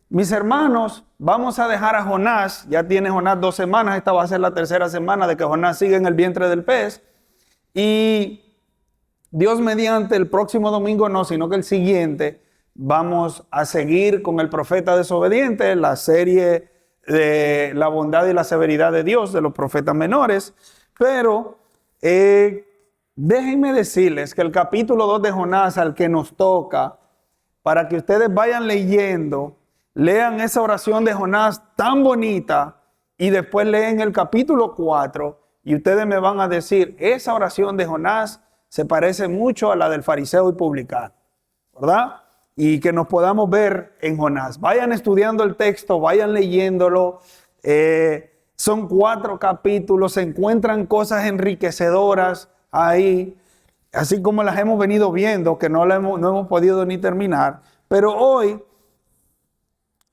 mis hermanos, vamos a dejar a Jonás. Ya tiene Jonás 2 semanas. Esta va a ser la tercera semana de que Jonás sigue en el vientre del pez. Y Dios mediante, el próximo domingo no, sino que el siguiente vamos a seguir con el profeta desobediente, la serie de la bondad y la severidad de Dios, de los profetas menores. Pero déjenme decirles que el capítulo 2 de Jonás, al que nos toca, para que ustedes vayan leyendo, lean esa oración de Jonás tan bonita y después leen el capítulo 4 y ustedes me van a decir, esa oración de Jonás se parece mucho a la del fariseo y publicano, ¿verdad? Y que nos podamos ver en Jonás. Vayan estudiando el texto, vayan leyéndolo. Son 4 capítulos, se encuentran cosas enriquecedoras ahí, así como las hemos venido viendo, que no hemos podido ni terminar. Pero hoy,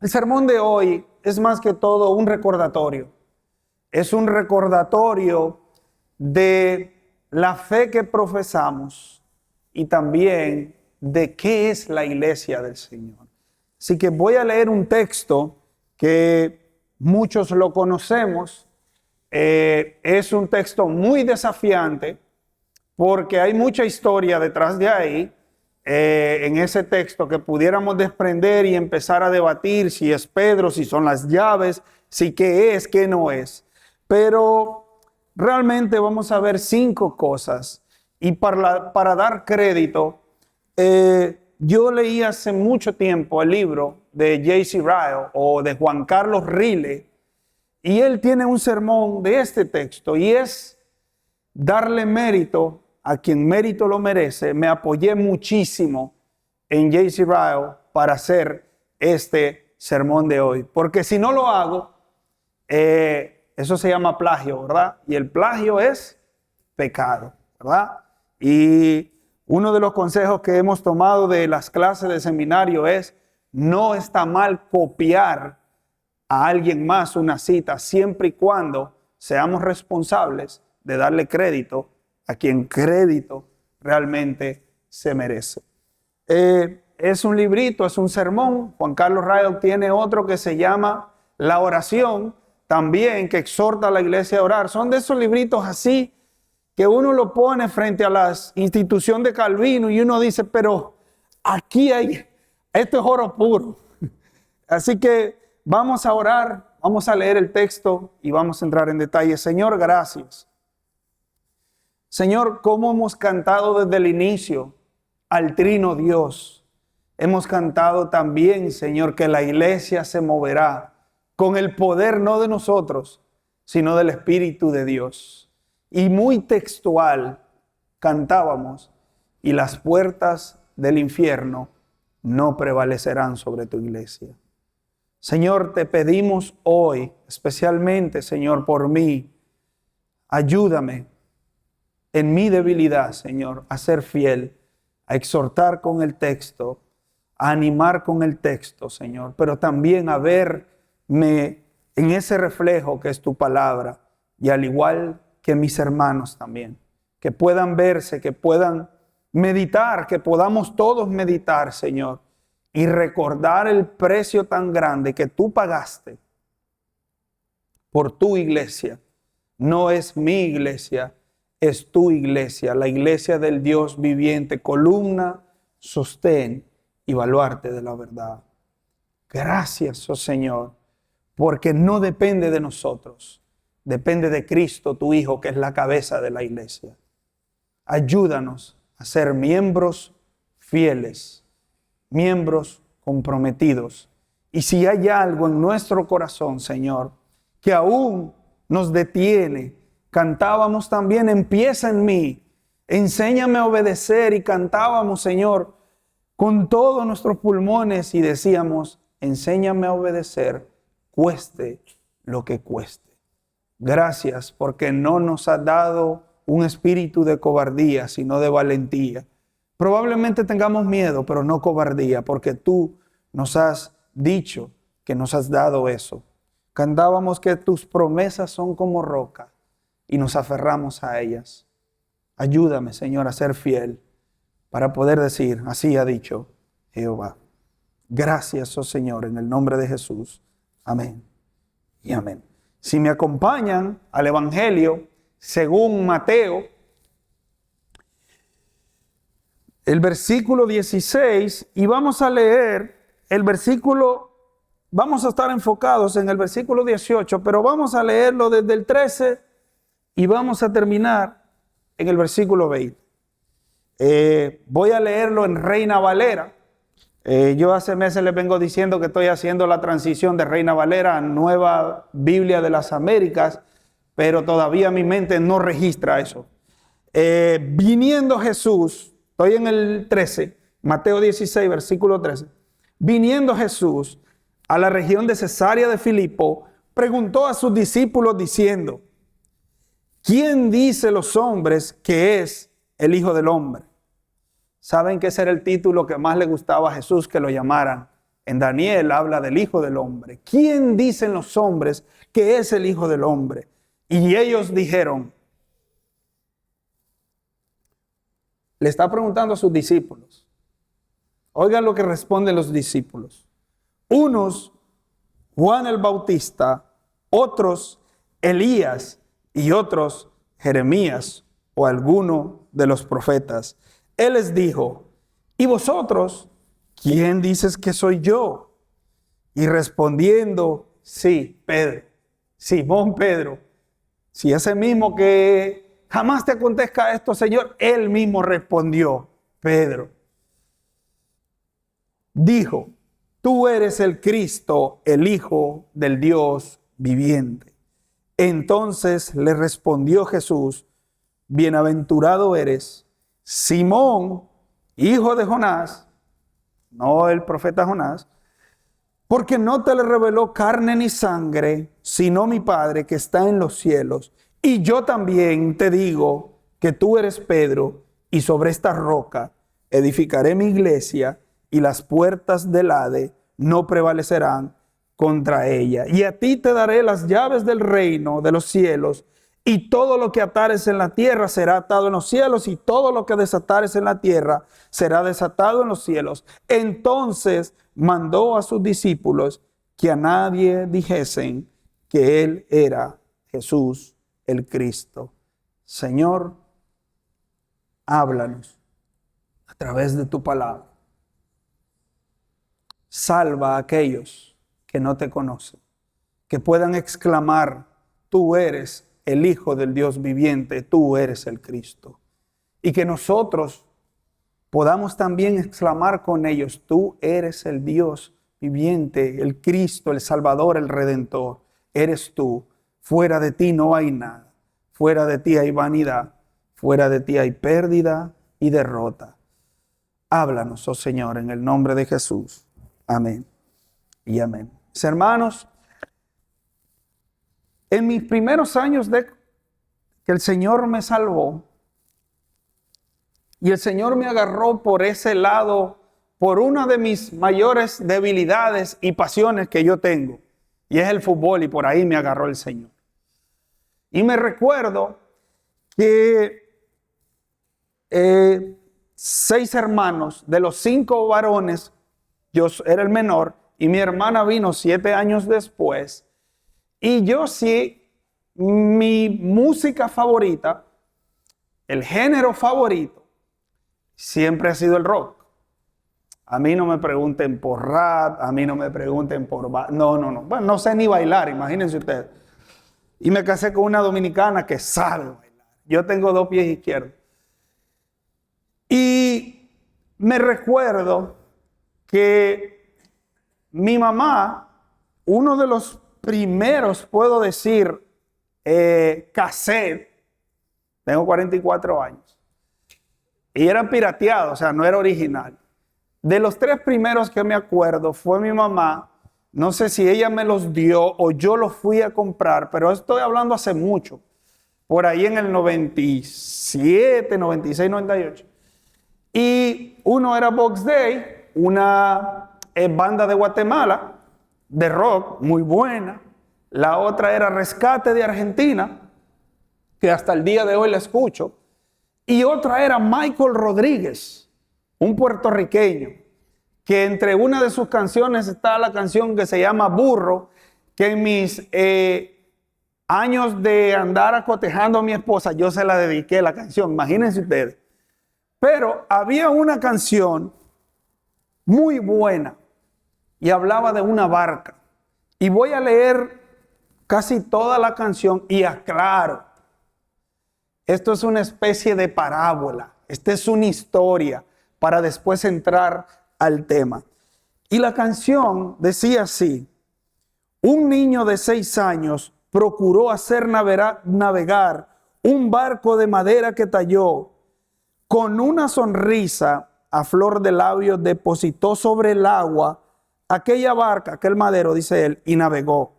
el sermón de hoy es más que todo un recordatorio. Es un recordatorio de la fe que profesamos y también de qué es la iglesia del Señor. Así que voy a leer un texto que muchos lo conocemos. Es un texto muy desafiante porque hay mucha historia detrás de ahí, en ese texto que pudiéramos desprender y empezar a debatir si es Pedro, si son las llaves, si qué es, qué no es. Pero realmente vamos a ver 5 cosas. Y para dar crédito, yo leí hace mucho tiempo el libro de J.C. Ryle o de Juan Carlos Rile, y él tiene un sermón de este texto y es darle mérito a quien mérito lo merece. Me apoyé muchísimo en J.C. Ryle para hacer este sermón de hoy, porque si no lo hago, eso se llama plagio, ¿verdad? Y el plagio es pecado, ¿verdad? Y uno de los consejos que hemos tomado de las clases de seminario es: no está mal copiar a alguien más una cita, siempre y cuando seamos responsables de darle crédito a quien crédito realmente se merece. Es un librito, es un sermón. Juan Carlos Ryle tiene otro que se llama La Oración, también, que exhorta a la iglesia a orar. Son de esos libritos así que uno lo pone frente a la institución de Calvino y uno dice, pero aquí esto es oro puro. Así que vamos a orar, vamos a leer el texto y vamos a entrar en detalle. Señor, gracias. Señor, cómo hemos cantado desde el inicio al Trino Dios. Hemos cantado también, Señor, que la iglesia se moverá con el poder no de nosotros, sino del Espíritu de Dios. Y muy textual cantábamos, y las puertas del infierno no prevalecerán sobre tu iglesia. Señor, te pedimos hoy, especialmente, Señor, por mí, ayúdame en mi debilidad, Señor, a ser fiel, a exhortar con el texto, a animar con el texto, Señor, pero también a verme en ese reflejo que es tu palabra, y al igual que mis hermanos también, que puedan verse, que puedan meditar, que podamos todos meditar, Señor, y recordar el precio tan grande que tú pagaste por tu iglesia. No es mi iglesia, es tu iglesia, la iglesia del Dios viviente, columna, sostén y baluarte de la verdad. Gracias, oh Señor, porque no depende de nosotros, depende de Cristo, tu Hijo, que es la cabeza de la iglesia. Ayúdanos a ser miembros fieles, miembros comprometidos. Y si hay algo en nuestro corazón, Señor, que aún nos detiene, cantábamos también, empieza en mí, enséñame a obedecer, y cantábamos, Señor, con todos nuestros pulmones y decíamos, enséñame a obedecer, cueste lo que cueste. Gracias porque no nos has dado un espíritu de cobardía, sino de valentía. Probablemente tengamos miedo, pero no cobardía, porque tú nos has dicho que nos has dado eso. Cantábamos que tus promesas son como roca y nos aferramos a ellas. Ayúdame, Señor, a ser fiel para poder decir, así ha dicho Jehová. Gracias, oh Señor, en el nombre de Jesús. Amén y amén. Si me acompañan al Evangelio según Mateo, el versículo 16, y vamos a leer el versículo, vamos a estar enfocados en el versículo 18, pero vamos a leerlo desde el 13 y vamos a terminar en el versículo 20. Voy a leerlo en Reina Valera. Yo hace meses les vengo diciendo que estoy haciendo la transición de Reina Valera a Nueva Biblia de las Américas, pero todavía mi mente no registra eso. Viniendo Jesús, estoy en el 13, Mateo 16, versículo 13. Viniendo Jesús a la región de Cesarea de Filipo, preguntó a sus discípulos diciendo: ¿quién dice los hombres que es el Hijo del Hombre? ¿Saben que ese era el título que más le gustaba a Jesús que lo llamaran? En Daniel habla del Hijo del Hombre. ¿Quién dicen los hombres que es el Hijo del Hombre? Y ellos dijeron, le está preguntando a sus discípulos. Oigan lo que responden los discípulos. Unos, Juan el Bautista, otros, Elías, y otros, Jeremías o alguno de los profetas. Él les dijo: ¿y vosotros, quién dices que soy yo? Y respondiendo, sí, Pedro, Simón Pedro, si ese mismo que jamás te acontezca esto, Señor, él mismo respondió, Pedro. Dijo: tú eres el Cristo, el Hijo del Dios viviente. Entonces le respondió Jesús: bienaventurado eres, Simón, hijo de Jonás, no el profeta Jonás, porque no te le reveló carne ni sangre, sino mi Padre que está en los cielos. Y yo también te digo que tú eres Pedro, y sobre esta roca edificaré mi iglesia, y las puertas del Hades no prevalecerán contra ella. Y a ti te daré las llaves del reino de los cielos, y todo lo que atares en la tierra será atado en los cielos, y todo lo que desatares en la tierra será desatado en los cielos. Entonces mandó a sus discípulos que a nadie dijesen que él era Jesús el Cristo. Señor, háblanos a través de tu palabra. Salva a aquellos que no te conocen, que puedan exclamar: tú eres el Hijo del Dios viviente, tú eres el Cristo. Y que nosotros podamos también exclamar con ellos: tú eres el Dios viviente, el Cristo, el Salvador, el Redentor. Eres tú. Fuera de ti no hay nada. Fuera de ti hay vanidad. Fuera de ti hay pérdida y derrota. Háblanos, oh Señor, en el nombre de Jesús. Amén y amén. Mis hermanos, en mis primeros años de que el Señor me salvó y el Señor me agarró por ese lado, por una de mis mayores debilidades y pasiones que yo tengo, y es el fútbol, y por ahí me agarró el Señor. Y me recuerdo que 6 hermanos, de los 5 varones, yo era el menor, y mi hermana vino 7 años después. Y yo sí, mi música favorita, el género favorito, siempre ha sido el rock. A mí no me pregunten por rap, a mí no me pregunten por... No. Bueno, no sé ni bailar, imagínense ustedes. Y me casé con una dominicana que sabe bailar. Yo tengo 2 pies izquierdos. Y me recuerdo que mi mamá, uno de los primeros, puedo decir, cassette, tengo 44 años, y eran pirateados, o sea, no era original. De los 3 primeros que me acuerdo fue mi mamá, no sé si ella me los dio o yo los fui a comprar, pero estoy hablando hace mucho, por ahí en el 97, 96, 98. Y uno era Box Day, una banda de Guatemala, de rock, muy buena. La otra era Rescate de Argentina, que hasta el día de hoy la escucho. Y otra era Michael Rodríguez, un puertorriqueño, que entre una de sus canciones está la canción que se llama Burro, que en mis años de andar acotejando a mi esposa, yo se la dediqué la canción, imagínense ustedes. Pero había una canción muy buena y hablaba de una barca. Y voy a leer casi toda la canción y aclaro. Esto es una especie de parábola. Esta es una historia para después entrar al tema. Y la canción decía así: un niño de 6 años procuró hacer navegar un barco de madera que talló. Con una sonrisa a flor de labios depositó sobre el agua aquella barca, aquel madero, dice él, y navegó.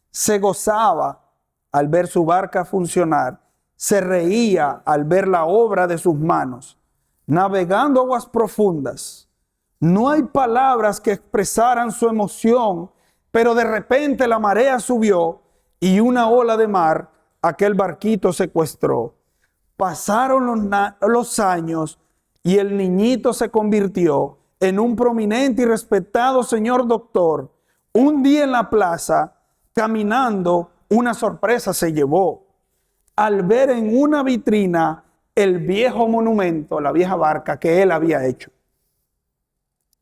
Se gozaba al ver su barca funcionar, se reía al ver la obra de sus manos, navegando aguas profundas. No hay palabras que expresaran su emoción, pero de repente la marea subió y una ola de mar aquel barquito secuestró. Pasaron los años y el niñito se convirtió en un prominente y respetado señor doctor. Un día en la plaza, caminando, una sorpresa se llevó al ver en una vitrina el viejo monumento, la vieja barca que él había hecho.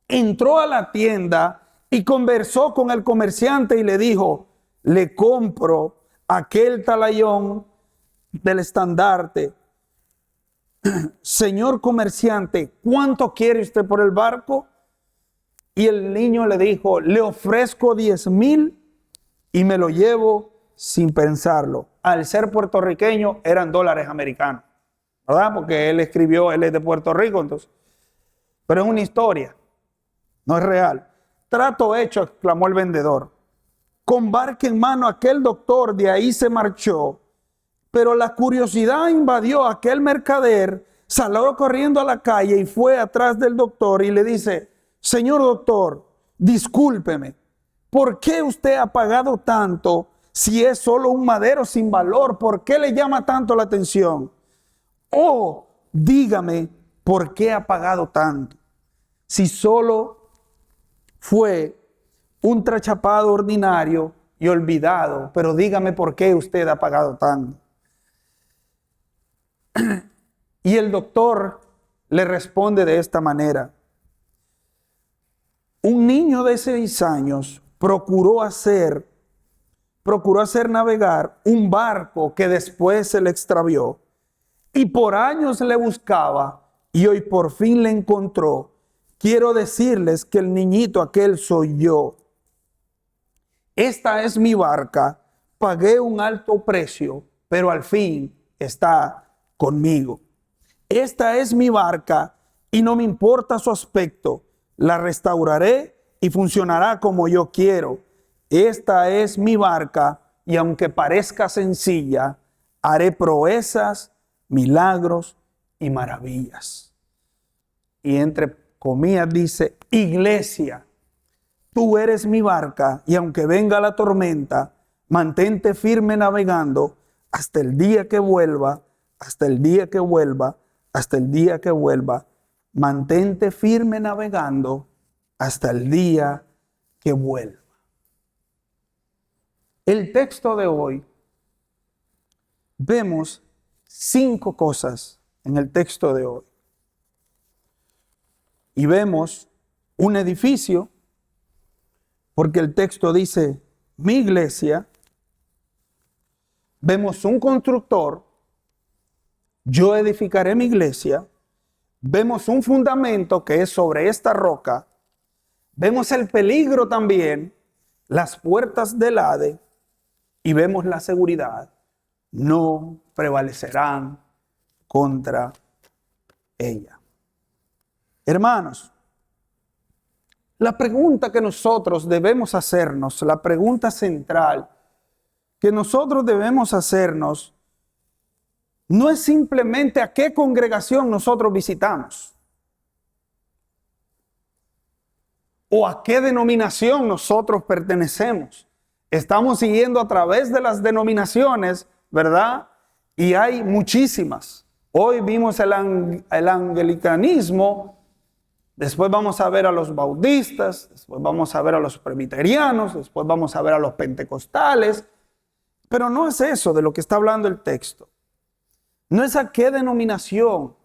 Entró a la tienda y conversó con el comerciante y le dijo: le compro aquel talayón del estandarte. Señor comerciante, ¿cuánto quiere usted por el barco? Y el niño le dijo: le ofrezco 10,000 y me lo llevo sin pensarlo. Al ser puertorriqueño eran dólares americanos, ¿verdad? Porque él escribió, él es de Puerto Rico, entonces. Pero es una historia, no es real. Trato hecho, exclamó el vendedor. Con barca en mano aquel doctor de ahí se marchó. Pero la curiosidad invadió a aquel mercader, salió corriendo a la calle y fue atrás del doctor y le dice: señor doctor, discúlpeme, ¿por qué usted ha pagado tanto si es solo un madero sin valor? ¿Por qué le llama tanto la atención? Oh, dígame, ¿por qué ha pagado tanto? Si solo fue un trachapado ordinario y olvidado, pero dígame por qué usted ha pagado tanto. Y el doctor le responde de esta manera: un niño de 6 años procuró hacer navegar un barco que después se le extravió y por años le buscaba y hoy por fin le encontró. Quiero decirles que el niñito aquel soy yo. Esta es mi barca, pagué un alto precio, pero al fin está conmigo. Esta es mi barca y no me importa su aspecto. La restauraré y funcionará como yo quiero. Esta es mi barca y aunque parezca sencilla, haré proezas, milagros y maravillas. Y entre comillas dice: iglesia, tú eres mi barca y aunque venga la tormenta, mantente firme navegando hasta el día que vuelva. Hasta el día que vuelva, hasta el día que vuelva, mantente firme navegando hasta el día que vuelva. El texto de hoy, vemos 5 cosas en el texto de hoy. Y vemos un edificio, porque el texto dice mi iglesia. Vemos un constructor: yo edificaré mi iglesia. Vemos un fundamento que es sobre esta roca. Vemos el peligro también, las puertas del Hades, y vemos la seguridad: no prevalecerán contra ella. Hermanos, la pregunta que nosotros debemos hacernos, la pregunta central que nosotros debemos hacernos, no es simplemente a qué congregación nosotros visitamos o a qué denominación nosotros pertenecemos. Estamos siguiendo a través de las denominaciones, ¿verdad? Y hay muchísimas. Hoy vimos el anglicanismo Después vamos a ver a los bautistas, después vamos a ver a los presbiterianos, después vamos a ver a los pentecostales. Pero no es eso de lo que está hablando el texto. No es a qué denominación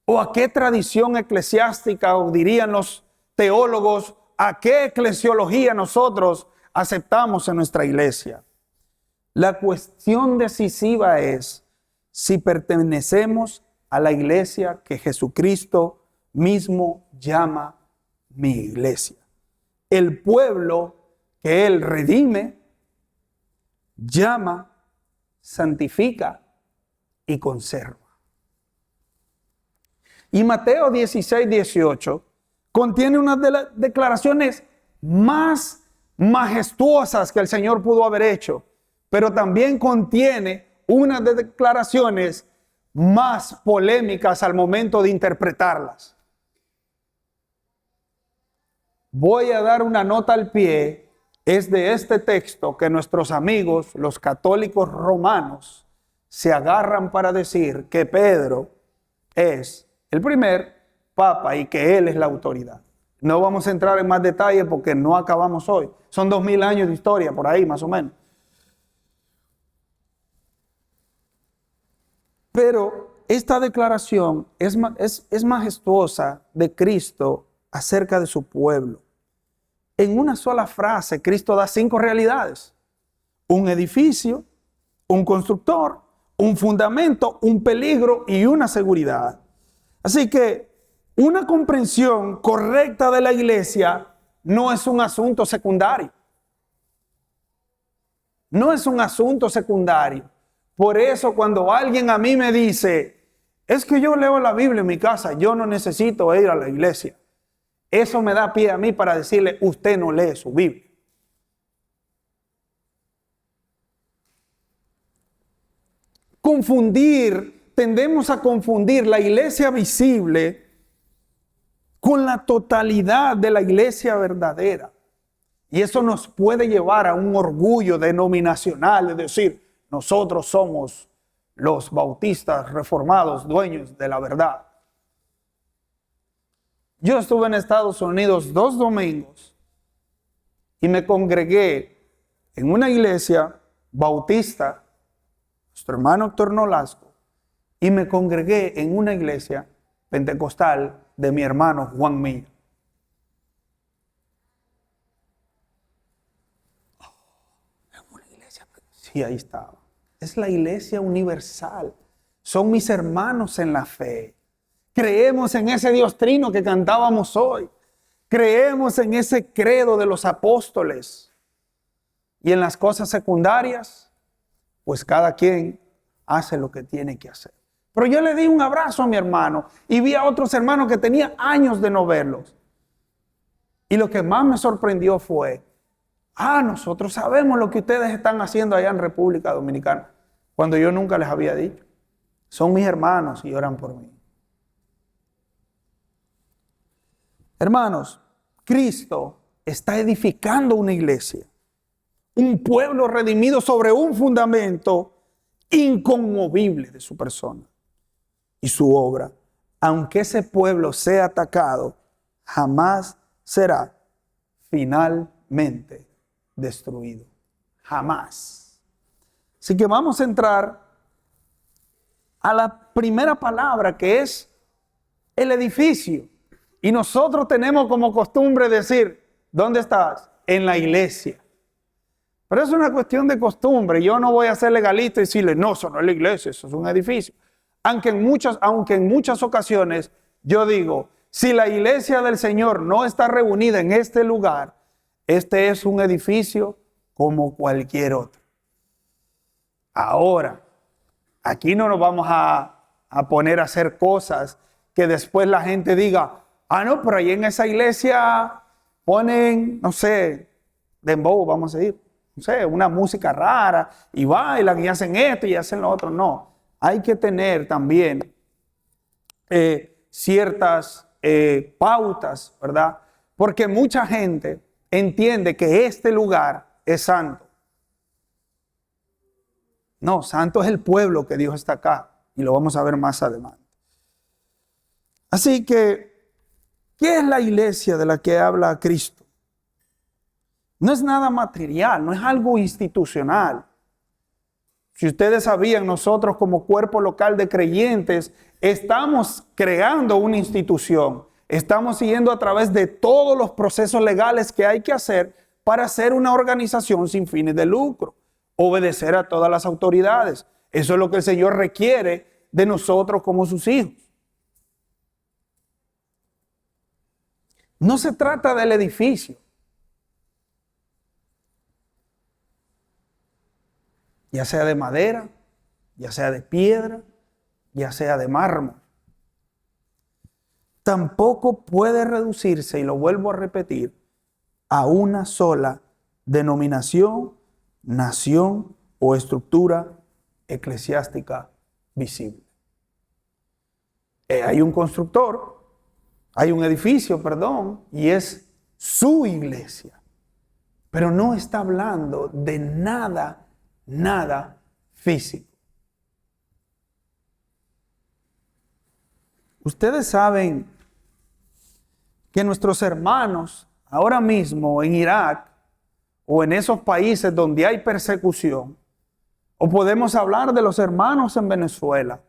o a qué tradición eclesiástica, o dirían los teólogos, a qué eclesiología nosotros aceptamos en nuestra iglesia. La cuestión decisiva es si pertenecemos a la iglesia que Jesucristo mismo llama mi iglesia. El pueblo que Él redime, llama, santifica y conserva. Y Mateo 16, 18 contiene unas de las declaraciones más majestuosas que el Señor pudo haber hecho, pero también contiene unas de declaraciones más polémicas al momento de interpretarlas. Voy a dar una nota al pie, es de este texto que nuestros amigos, los católicos romanos, se agarran para decir que Pedro es el primer papa y que él es la autoridad. No vamos a entrar en más detalle porque no acabamos hoy. Son 2000 años de historia, por ahí más o menos. Pero esta declaración es majestuosa de Cristo acerca de su pueblo. En una sola frase, Cristo da 5 realidades: un edificio, un constructor, un fundamento, un peligro y una seguridad. Así que una comprensión correcta de la iglesia no es un asunto secundario. No es un asunto secundario. Por eso cuando alguien a mí me dice, es que yo leo la Biblia en mi casa, yo no necesito ir a la iglesia, eso me da pie a mí para decirle, usted no lee su Biblia. Tendemos a confundir la iglesia visible con la totalidad de la iglesia verdadera. Y eso nos puede llevar a un orgullo denominacional, es decir, nosotros somos los bautistas reformados, dueños de la verdad. Yo estuve en Estados Unidos 2 domingos y me congregué en una iglesia bautista, nuestro hermano Héctor Nolasco, y me congregué en una iglesia pentecostal de mi hermano Juan Milla. Sí, ahí estaba. Es la iglesia universal. Son mis hermanos en la fe. Creemos en ese Dios trino que cantábamos hoy. Creemos en ese credo de los apóstoles. Y en las cosas secundarias, pues cada quien hace lo que tiene que hacer. Pero yo le di un abrazo a mi hermano y vi a otros hermanos que tenía años de no verlos. Y lo que más me sorprendió fue, nosotros sabemos lo que ustedes están haciendo allá en República Dominicana, cuando yo nunca les había dicho. Son mis hermanos y oran por mí. Hermanos, Cristo está edificando una iglesia, un pueblo redimido sobre un fundamento inconmovible de su persona y su obra. Aunque ese pueblo sea atacado, jamás será finalmente destruido. Jamás. Así que vamos a entrar a la primera palabra, que es el edificio. Y nosotros tenemos como costumbre decir, ¿dónde estás? En la iglesia. Pero es una cuestión de costumbre. Yo no voy a ser legalista y decirle, no, eso no es la iglesia, eso es un edificio. Aunque en muchas ocasiones yo digo, si la iglesia del Señor no está reunida en este lugar, este es un edificio como cualquier otro. Ahora, aquí no nos vamos a poner a hacer cosas que después la gente diga, no, pero ahí en esa iglesia ponen, no sé, dembow, vamos a decir, no sé, una música rara y bailan y hacen esto y hacen lo otro. No, hay que tener también ciertas pautas, ¿verdad? Porque mucha gente entiende que este lugar es santo. No, santo es el pueblo que Dios está acá y lo vamos a ver más adelante. Así que ¿Qué es la iglesia de la que habla Cristo? No es nada material, no es algo institucional. Si ustedes sabían, nosotros como cuerpo local de creyentes estamos creando una institución. Estamos siguiendo a través de todos los procesos legales que hay que hacer para ser una organización sin fines de lucro. Obedecer a todas las autoridades. Eso es lo que el Señor requiere de nosotros como sus hijos. No se trata del edificio. Ya sea de madera, ya sea de piedra, ya sea de mármol. Tampoco puede reducirse, y lo vuelvo a repetir, a una sola denominación, nación o estructura eclesiástica visible. Hay un constructor, hay un edificio, perdón, y es su iglesia. Pero no está hablando de nada físico. Ustedes saben que nuestros hermanos ahora mismo en Irak o en esos países donde hay persecución, o podemos hablar de los hermanos en Venezuela,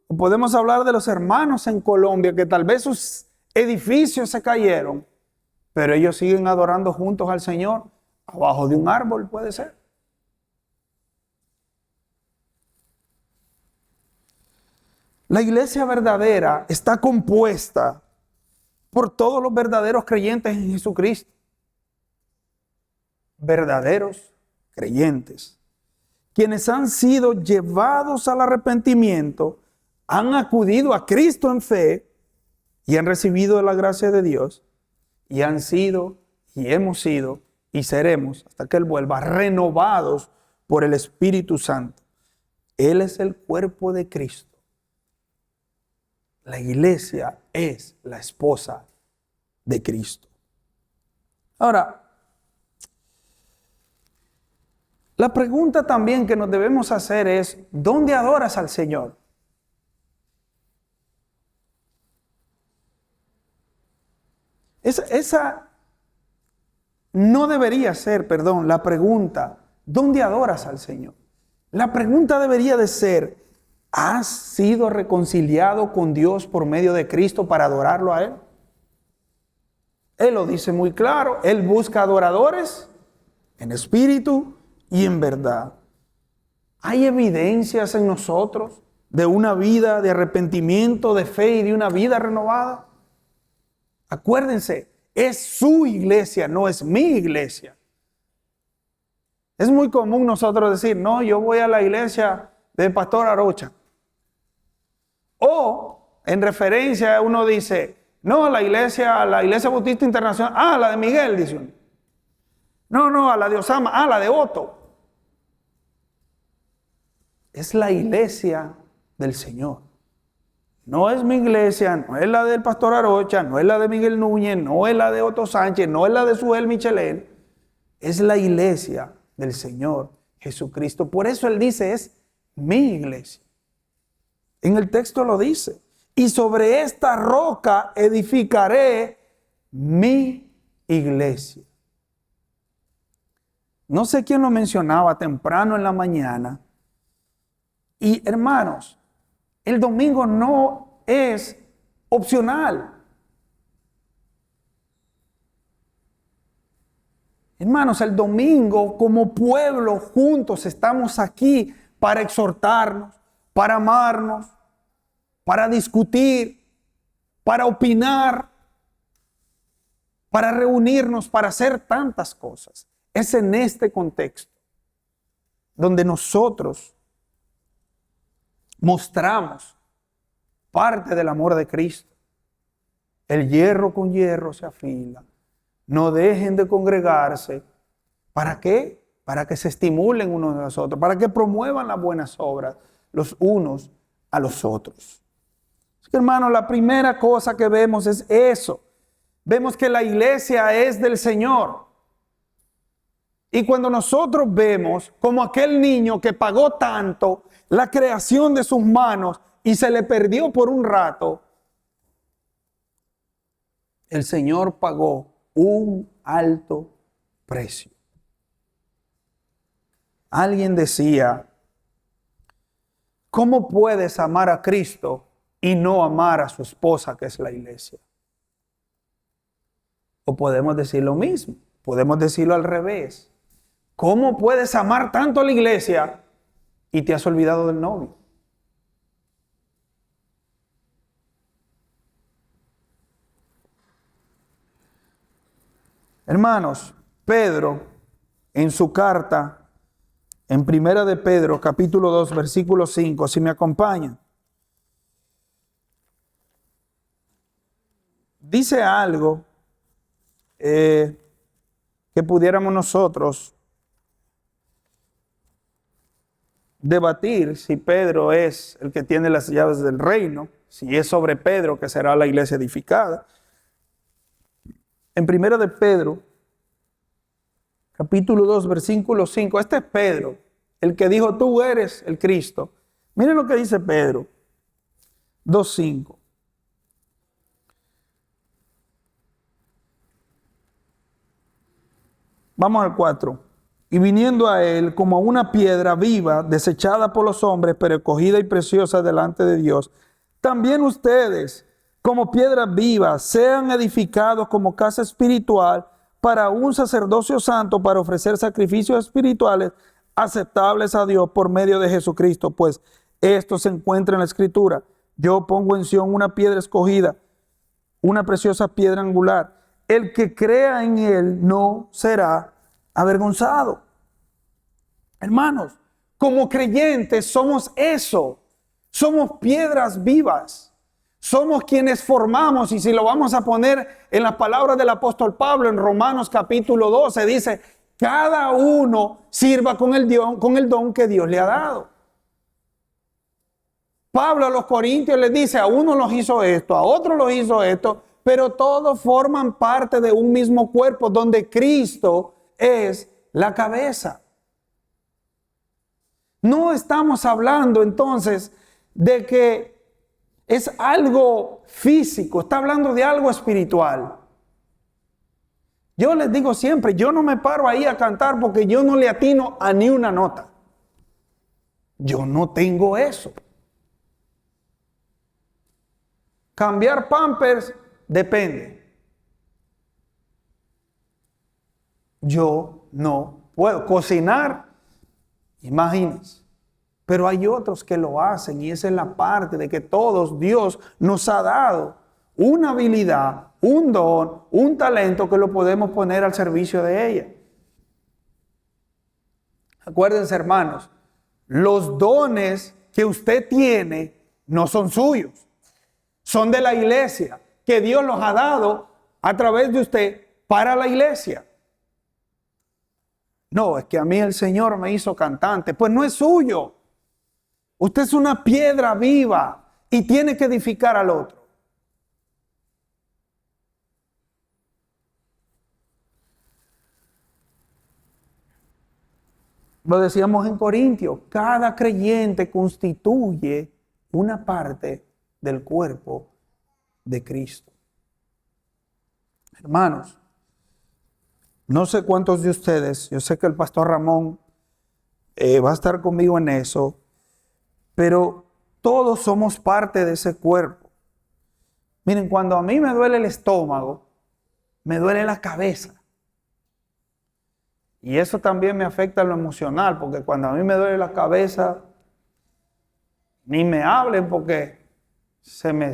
o podemos hablar de los hermanos en Colombia, que tal vez sus edificios se cayeron, pero ellos siguen adorando juntos al Señor, abajo de un árbol puede ser. La iglesia verdadera está compuesta por todos los verdaderos creyentes en Jesucristo. Verdaderos creyentes, quienes han sido llevados al arrepentimiento, han acudido a Cristo en fe y han recibido la gracia de Dios y han sido y hemos sido y seremos hasta que Él vuelva renovados por el Espíritu Santo. Él es el cuerpo de Cristo. La iglesia es la esposa de Cristo. Ahora, la pregunta también que nos debemos hacer es, ¿dónde adoras al Señor? Esa no debería ser, la pregunta, ¿dónde adoras al Señor? La pregunta debería de ser, ¿has sido reconciliado con Dios por medio de Cristo para adorarlo a Él? Él lo dice muy claro, Él busca adoradores en espíritu y en verdad. ¿Hay evidencias en nosotros de una vida de arrepentimiento, de fe y de una vida renovada? Acuérdense, es su iglesia, no es mi iglesia. Es muy común nosotros decir, no, yo voy a la iglesia del pastor Arocha. O en referencia uno dice, no, la iglesia Bautista Internacional, la de Miguel, dice uno. No, a la de Osama, la de Otto. Es la iglesia del Señor. No es mi iglesia, no es la del pastor Arocha, no es la de Miguel Núñez, no es la de Otto Sánchez, no es la de Suel Michelén. Es la iglesia del Señor Jesucristo. Por eso Él dice, es mi iglesia. En el texto lo dice. Y sobre esta roca edificaré mi iglesia. No sé quién lo mencionaba temprano en la mañana. Y hermanos, el domingo no es opcional. Hermanos, el domingo como pueblo juntos estamos aquí para exhortarnos, para amarnos, para discutir, para opinar, para reunirnos, para hacer tantas cosas. Es en este contexto donde nosotros mostramos parte del amor de Cristo. El hierro con hierro se afila. No dejen de congregarse. ¿Para qué? Para que se estimulen unos a los otros, para que promuevan las buenas obras los unos a los otros. Así que, hermanos, la primera cosa que vemos es eso. Vemos que la iglesia es del Señor. Y cuando nosotros vemos como aquel niño que pagó tanto la creación de sus manos y se le perdió por un rato, el Señor pagó un alto precio. Alguien decía, ¿cómo puedes amar a Cristo y no amar a su esposa, que es la iglesia? O podemos decir lo mismo, podemos decirlo al revés. ¿Cómo puedes amar tanto a la iglesia y te has olvidado del novio? Hermanos, Pedro, en su carta, en Primera de Pedro, capítulo 2, versículo 5, si me acompañan, dice algo que pudiéramos nosotros debatir si Pedro es el que tiene las llaves del reino, si es sobre Pedro que será la iglesia edificada. En Primera de Pedro, capítulo 2, versículo 5, este es Pedro, el que dijo, tú eres el Cristo. Miren lo que dice Pedro, 2:5. Vamos al 4. Y viniendo a él como a una piedra viva, desechada por los hombres, pero escogida y preciosa delante de Dios, también ustedes, como piedras vivas, sean edificados como casa espiritual para un sacerdocio santo, para ofrecer sacrificios espirituales aceptables a Dios por medio de Jesucristo. Pues esto se encuentra en la Escritura. Yo pongo en Sión una piedra escogida, una preciosa piedra angular. El que crea en él no será avergonzado. Hermanos, como creyentes somos eso. Somos piedras vivas. Somos quienes formamos, y si lo vamos a poner en las palabras del apóstol Pablo en Romanos capítulo 12, dice, cada uno sirva con el don que Dios le ha dado. Pablo a los corintios les dice, a uno los hizo esto, a otro los hizo esto, pero todos forman parte de un mismo cuerpo donde Cristo es la cabeza. No estamos hablando entonces de que es algo físico, está hablando de algo espiritual. Yo les digo siempre, yo no me paro ahí a cantar porque yo no le atino a ni una nota. Yo no tengo eso. Cambiar pampers depende. Yo no puedo cocinar, imagínense. Pero hay otros que lo hacen, y esa es la parte de que todos Dios nos ha dado una habilidad, un don, un talento que lo podemos poner al servicio de ella. Acuérdense, hermanos, los dones que usted tiene no son suyos, son de la iglesia, que Dios los ha dado a través de usted para la iglesia. No, es que a mí el Señor me hizo cantante. Pues no es suyo. Usted es una piedra viva y tiene que edificar al otro. Lo decíamos en Corintios, cada creyente constituye una parte del cuerpo de Cristo. Hermanos, no sé cuántos de ustedes, yo sé que el pastor Ramón va a estar conmigo en eso, pero todos somos parte de ese cuerpo. Miren, cuando a mí me duele el estómago, me duele la cabeza. Y eso también me afecta en lo emocional, porque cuando a mí me duele la cabeza, ni me hablen porque se me...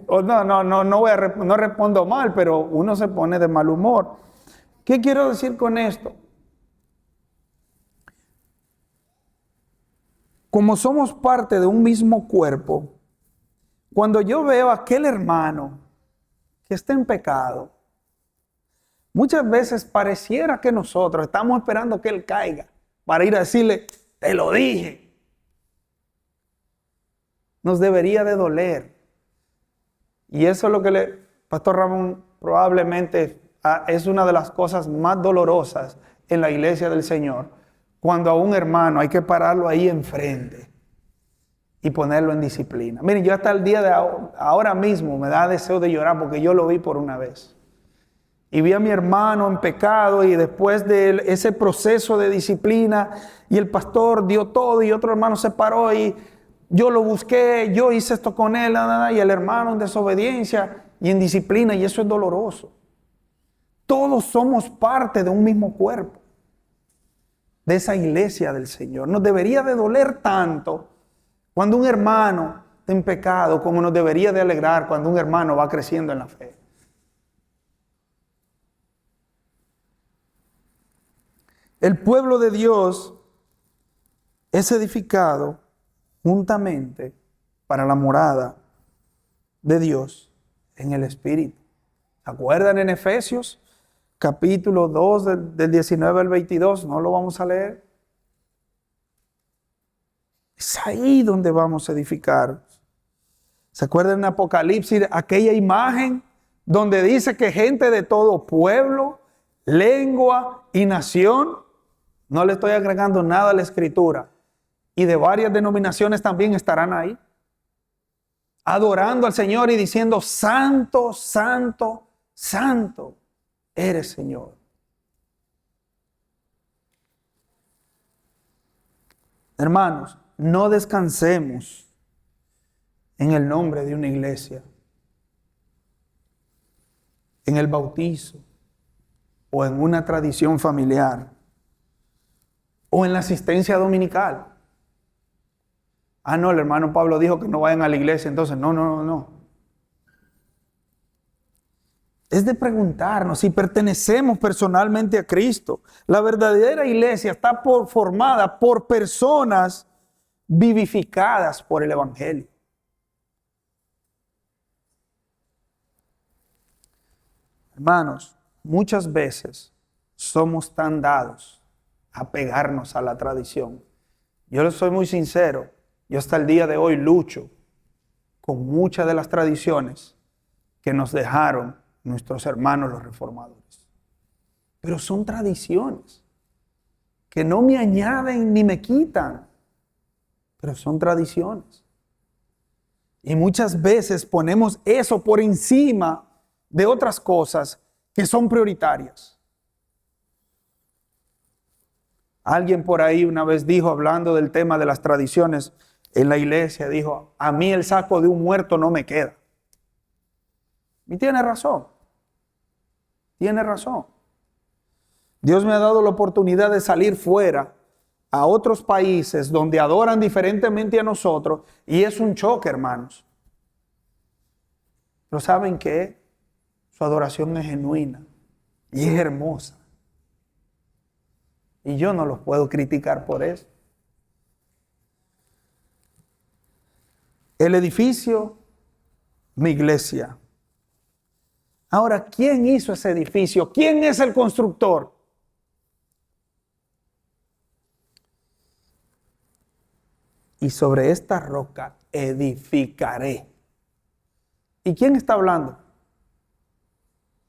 no respondo mal, pero uno se pone de mal humor. ¿Qué quiero decir con esto? Como somos parte de un mismo cuerpo, cuando yo veo a aquel hermano que está en pecado, muchas veces pareciera que nosotros estamos esperando que él caiga para ir a decirle, te lo dije. Nos debería de doler. Y eso es lo que Pastor Ramón probablemente es una de las cosas más dolorosas en la iglesia del Señor. Cuando a un hermano hay que pararlo ahí enfrente y ponerlo en disciplina. Miren, yo hasta el día de ahora mismo me da deseo de llorar porque yo lo vi por una vez. Y vi a mi hermano en pecado y después de ese proceso de disciplina y el pastor dio todo y otro hermano se paró y yo lo busqué, yo hice esto con él y el hermano en desobediencia y en disciplina, y eso es doloroso. Todos somos parte de un mismo cuerpo, de esa iglesia del Señor. Nos debería de doler tanto cuando un hermano está en pecado como nos debería de alegrar cuando un hermano va creciendo en la fe. El pueblo de Dios es edificado juntamente para la morada de Dios en el Espíritu. ¿Se acuerdan en Efesios capítulo 2 del 19 al 22? No lo vamos a leer. Es ahí donde vamos a edificar. ¿Se acuerdan en Apocalipsis aquella imagen donde dice que gente de todo pueblo, lengua y nación? No le estoy agregando nada a la escritura. Y de varias denominaciones también estarán ahí, adorando al Señor y diciendo: santo, santo, santo eres, Señor. Hermanos, no descansemos en el nombre de una iglesia, en el bautizo, o en una tradición familiar, o en la asistencia dominical. Ah, no, el hermano Pablo dijo que no vayan a la iglesia, entonces no. Es de preguntarnos si pertenecemos personalmente a Cristo. La verdadera iglesia está formada por personas vivificadas por el Evangelio. Hermanos, muchas veces somos tan dados a pegarnos a la tradición. Yo les soy muy sincero, yo hasta el día de hoy lucho con muchas de las tradiciones que nos dejaron nuestros hermanos los reformadores. Pero son tradiciones que no me añaden ni me quitan, pero son tradiciones. Y muchas veces ponemos eso por encima de otras cosas que son prioritarias. Alguien por ahí una vez dijo, hablando del tema de las tradiciones en la iglesia, dijo: a mí el saco de un muerto no me queda. Y tiene razón. Tiene razón. Dios me ha dado la oportunidad de salir fuera a otros países donde adoran diferentemente a nosotros, y es un choque, hermanos. Pero ¿saben qué? Su adoración es genuina y es hermosa. Y yo no los puedo criticar por eso. El edificio, mi iglesia. Ahora, ¿quién hizo ese edificio? ¿Quién es el constructor? Y sobre esta roca edificaré. ¿Y quién está hablando?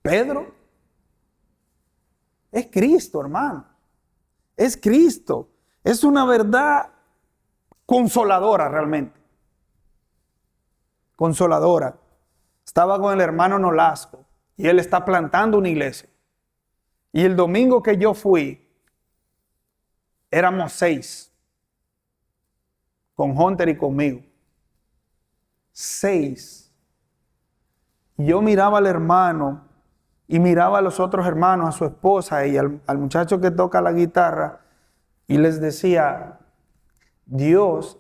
¿Pedro? Es Cristo, hermano. Es Cristo. Es una verdad consoladora realmente. Consoladora. Estaba con el hermano Nolasco y él está plantando una iglesia. Y el domingo que yo fui, éramos 6. Con Hunter y conmigo. 6. Yo miraba al hermano y miraba a los otros hermanos, a su esposa y al muchacho que toca la guitarra, y les decía: Dios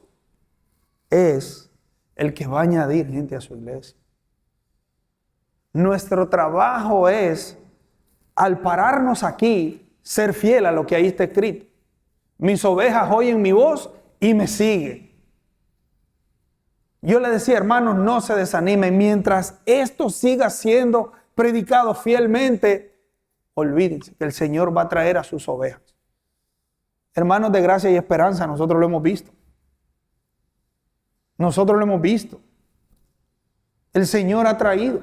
es el que va a añadir gente a su iglesia. Nuestro trabajo es, al pararnos aquí, ser fiel a lo que ahí está escrito. Mis ovejas oyen mi voz y me siguen. Yo le decía: hermanos, no se desanimen. Mientras esto siga siendo predicado fielmente, olvídense que el Señor va a traer a sus ovejas. Hermanos de Gracia y Esperanza, nosotros lo hemos visto. Nosotros lo hemos visto. El Señor ha traído.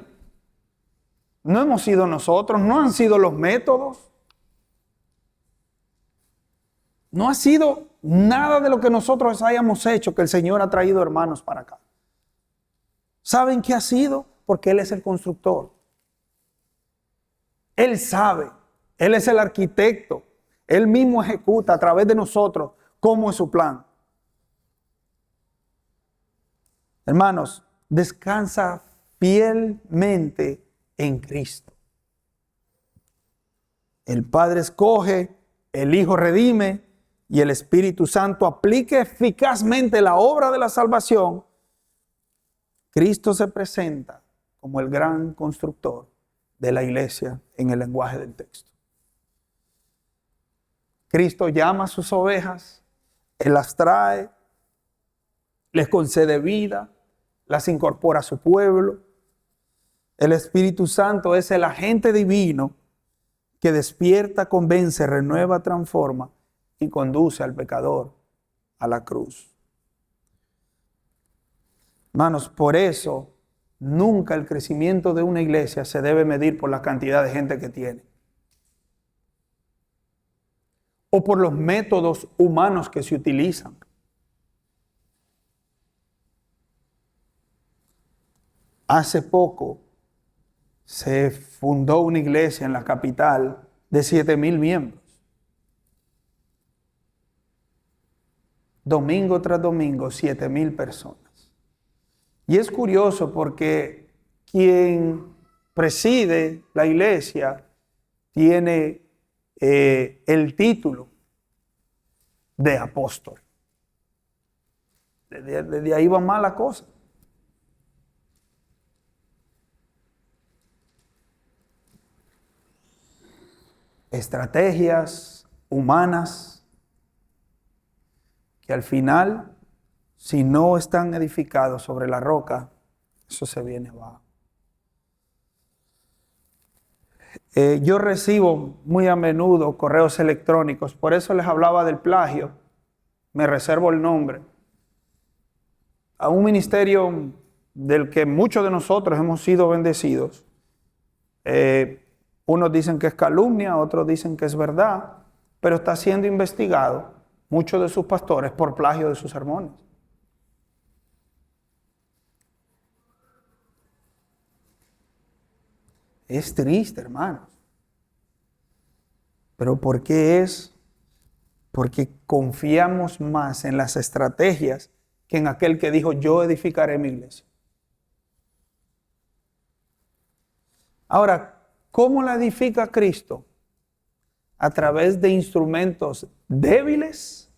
No hemos sido nosotros, no han sido los métodos. No ha sido Nada de lo que nosotros hayamos hecho que el Señor ha traído hermanos para acá. ¿Saben qué ha sido? Porque Él es el constructor. Él sabe. Él es el arquitecto. Él mismo ejecuta a través de nosotros cómo es su plan. Hermanos, descansa fielmente en Cristo. El Padre escoge, el Hijo redime y el Espíritu Santo aplica eficazmente la obra de la salvación. Cristo se presenta como el gran constructor de la iglesia en el lenguaje del texto. Cristo llama a sus ovejas, Él las trae, les concede vida, las incorpora a su pueblo. El Espíritu Santo es el agente divino que despierta, convence, renueva, transforma y conduce al pecador a la cruz. Hermanos, por eso nunca el crecimiento de una iglesia se debe medir por la cantidad de gente que tiene o por los métodos humanos que se utilizan. Hace poco se fundó una iglesia en la capital de 7,000 miembros. Domingo tras domingo, 7,000 personas. Y es curioso porque quien preside la iglesia tiene el título de apóstol. Desde ahí va mal la cosa. Estrategias humanas que al final, si no están edificados sobre la roca, eso se viene abajo. Yo recibo muy a menudo correos electrónicos, por eso les hablaba del plagio, me reservo el nombre, a un ministerio del que muchos de nosotros hemos sido bendecidos. Unos dicen que es calumnia, otros dicen que es verdad, pero está siendo investigado muchos de sus pastores por plagio de sus sermones. Es triste, hermanos. ¿Pero por qué es? Porque confiamos más en las estrategias que en aquel que dijo, yo edificaré mi iglesia. Ahora, ¿cómo la edifica Cristo? A través de instrumentos débiles,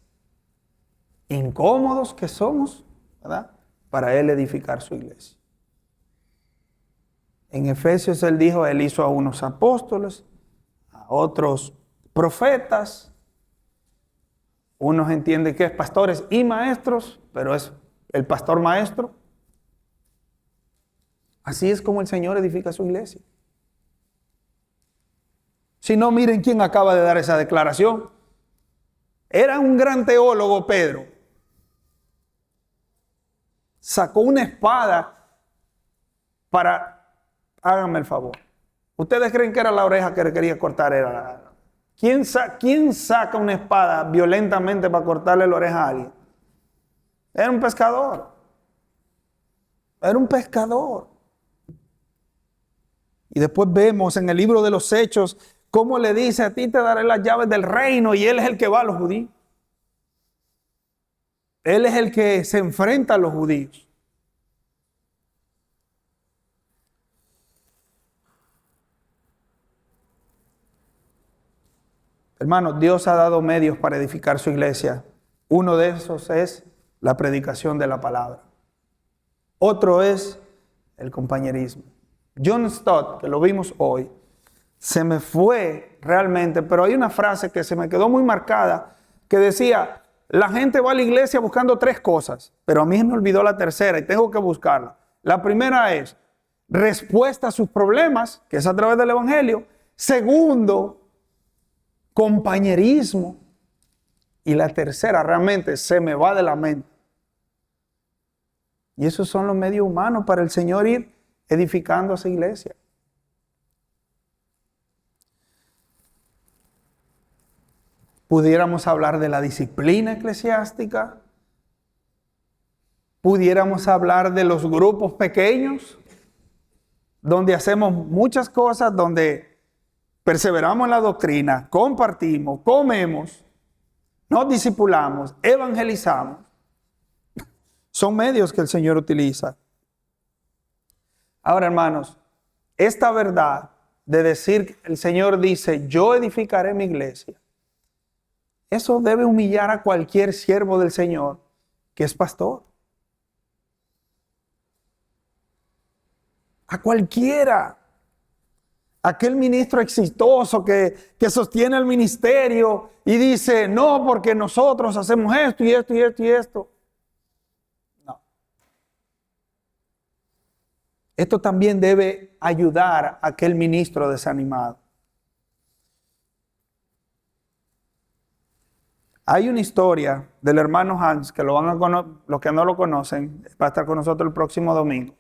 incómodos que somos, ¿verdad? Para Él edificar su iglesia. En Efesios Él dijo, Él hizo a unos apóstoles, a otros profetas, unos entienden que es pastores y maestros, pero es el pastor maestro. Así es como el Señor edifica su iglesia. Si no, miren quién acaba de dar esa declaración. Era un gran teólogo, Pedro. Sacó una espada para... Háganme el favor. ¿Ustedes creen que era la oreja que le quería cortar? ¿Quién saca una espada violentamente para cortarle la oreja a alguien? Era un pescador. Era un pescador. Y después vemos en el libro de los Hechos cómo le dice, a ti te daré las llaves del reino, y él es el que va a los judíos. Él es el que se enfrenta a los judíos. Hermanos, Dios ha dado medios para edificar su iglesia. Uno de esos es la predicación de la palabra. Otro es el compañerismo. John Stott, que lo vimos hoy, se me fue realmente, pero hay una frase que se me quedó muy marcada, que decía, la gente va a la iglesia buscando 3 cosas, pero a mí me olvidó la tercera y tengo que buscarla. La primera es respuesta a sus problemas, que es a través del evangelio. Segundo, compañerismo. Y la tercera realmente se me va de la mente. Y esos son los medios humanos para el Señor ir edificando a su iglesia. Pudiéramos hablar de la disciplina eclesiástica. Pudiéramos hablar de los grupos pequeños, donde hacemos muchas cosas, donde perseveramos en la doctrina, compartimos, comemos, nos discipulamos, evangelizamos. Son medios que el Señor utiliza. Ahora, hermanos, esta verdad de decir, el Señor dice, yo edificaré mi iglesia, eso debe humillar a cualquier siervo del Señor que es pastor. A cualquiera. Aquel ministro exitoso que sostiene el ministerio y dice, no, porque nosotros hacemos esto y esto y esto y esto. No. Esto también debe ayudar a aquel ministro desanimado. Hay una historia del hermano Hans, que los que no lo conocen, va a estar con nosotros el próximo domingo.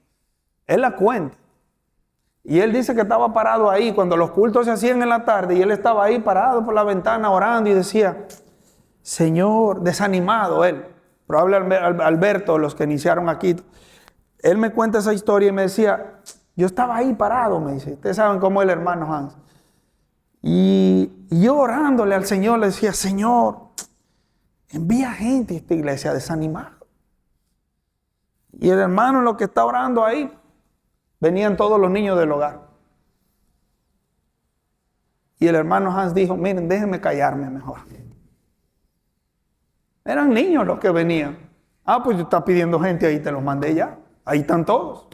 Él la cuenta. Y él dice que estaba parado ahí cuando los cultos se hacían en la tarde y él estaba ahí parado por la ventana orando y decía, Señor, desanimado él, probablemente Alberto, los que iniciaron aquí, él me cuenta esa historia y me decía, yo estaba ahí parado, me dice, ustedes saben cómo es el hermano Hans. Y yo orándole al Señor le decía, Señor, envía gente a esta iglesia desanimada. Y el hermano, lo que está orando ahí, venían todos los niños del hogar. Y el hermano Hans dijo, miren, déjenme callarme mejor. Eran niños los que venían. Ah, pues tú estás pidiendo gente ahí, te los mandé ya. Ahí están todos.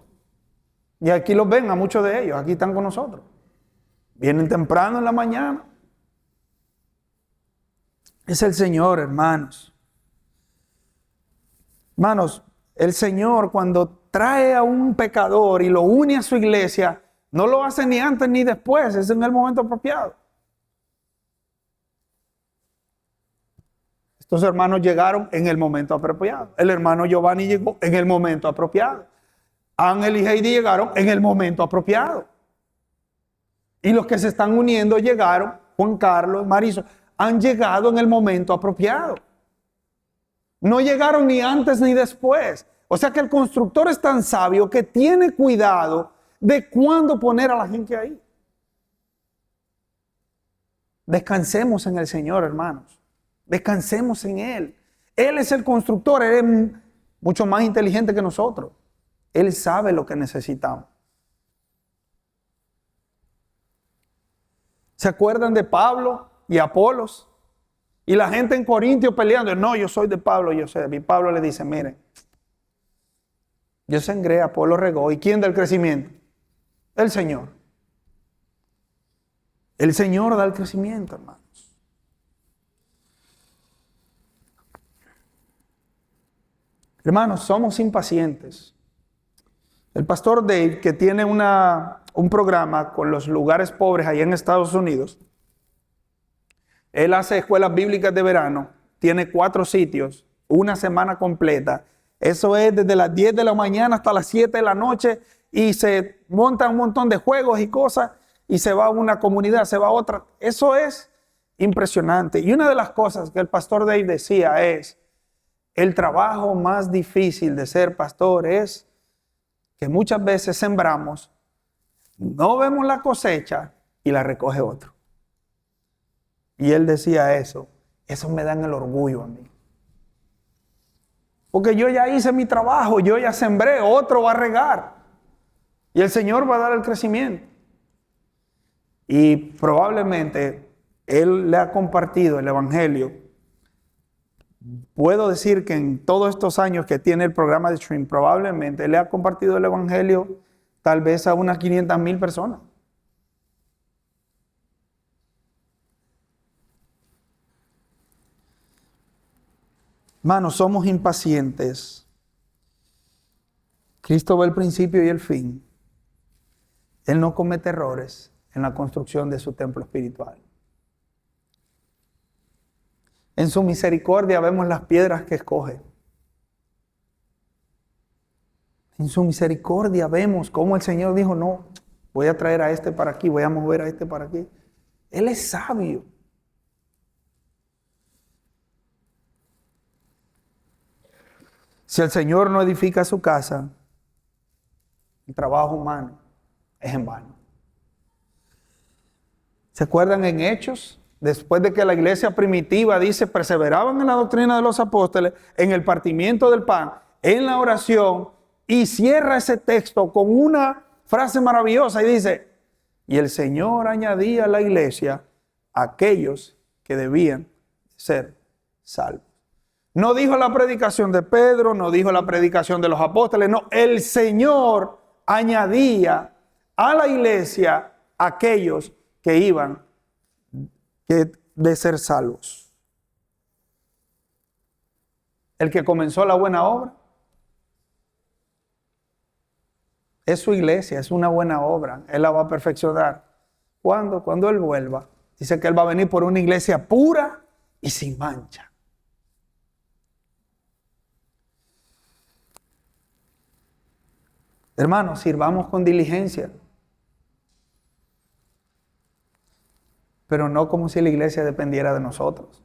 Y aquí los ven a muchos de ellos, aquí están con nosotros. Vienen temprano en la mañana. Es el Señor, hermanos. Hermanos, el Señor cuando trae a un pecador y lo une a su iglesia, no lo hace ni antes ni después, es en el momento apropiado. Estos hermanos llegaron en el momento apropiado. El hermano Giovanni llegó en el momento apropiado. Ángel y Heidi llegaron en el momento apropiado. Y los que se están uniendo llegaron, Juan Carlos, Marisol, han llegado en el momento apropiado. No llegaron ni antes ni después. O sea que el constructor es tan sabio que tiene cuidado de cuándo poner a la gente ahí. Descansemos en el Señor, hermanos. Descansemos en Él. Él es el constructor, Él es mucho más inteligente que nosotros. Él sabe lo que necesitamos. ¿Se acuerdan de Pablo y Apolos? Y la gente en Corintio peleando. No, yo soy de Pablo, yo sé. Y Pablo le dice, miren, yo sembré, Apolo regó. ¿Y quién da el crecimiento? El Señor. El Señor da el crecimiento, hermanos. Hermanos, somos impacientes. El pastor Dave, que tiene un programa con los lugares pobres allá en Estados Unidos, él hace escuelas bíblicas de verano, tiene 4 sitios, una semana completa. Eso es desde las 10 de la mañana hasta las 7 de la noche y se montan un montón de juegos y cosas y se va a una comunidad, se va a otra. Eso es impresionante. Y una de las cosas que el pastor Dave decía es, el trabajo más difícil de ser pastor es que muchas veces sembramos, no vemos la cosecha y la recoge otro. Y él decía eso me da el orgullo a mí. Porque yo ya hice mi trabajo, yo ya sembré, otro va a regar. Y el Señor va a dar el crecimiento. Y probablemente Él le ha compartido el Evangelio. Puedo decir que en todos estos años que tiene el programa de Stream, probablemente le ha compartido el Evangelio tal vez a unas 500,000 personas. Hermanos, somos impacientes. Cristo ve el principio y el fin. Él no comete errores en la construcción de su templo espiritual. En su misericordia vemos las piedras que escoge. En su misericordia vemos cómo el Señor dijo, no, voy a traer a este para aquí, voy a mover a este para aquí. Él es sabio. Si el Señor no edifica su casa, el trabajo humano es en vano. ¿Se acuerdan en Hechos? Después de que la iglesia primitiva dice, perseveraban en la doctrina de los apóstoles, en el partimiento del pan, en la oración, y cierra ese texto con una frase maravillosa y dice, y el Señor añadía a la iglesia aquellos que debían ser salvos. No dijo la predicación de Pedro, no dijo la predicación de los apóstoles, no, el Señor añadía a la iglesia aquellos que iban de ser salvos. El que comenzó la buena obra es su iglesia, es una buena obra. Él la va a perfeccionar. ¿Cuándo? Cuando Él vuelva. Dice que Él va a venir por una iglesia pura y sin mancha. Hermanos, sirvamos con diligencia. Pero no como si la iglesia dependiera de nosotros,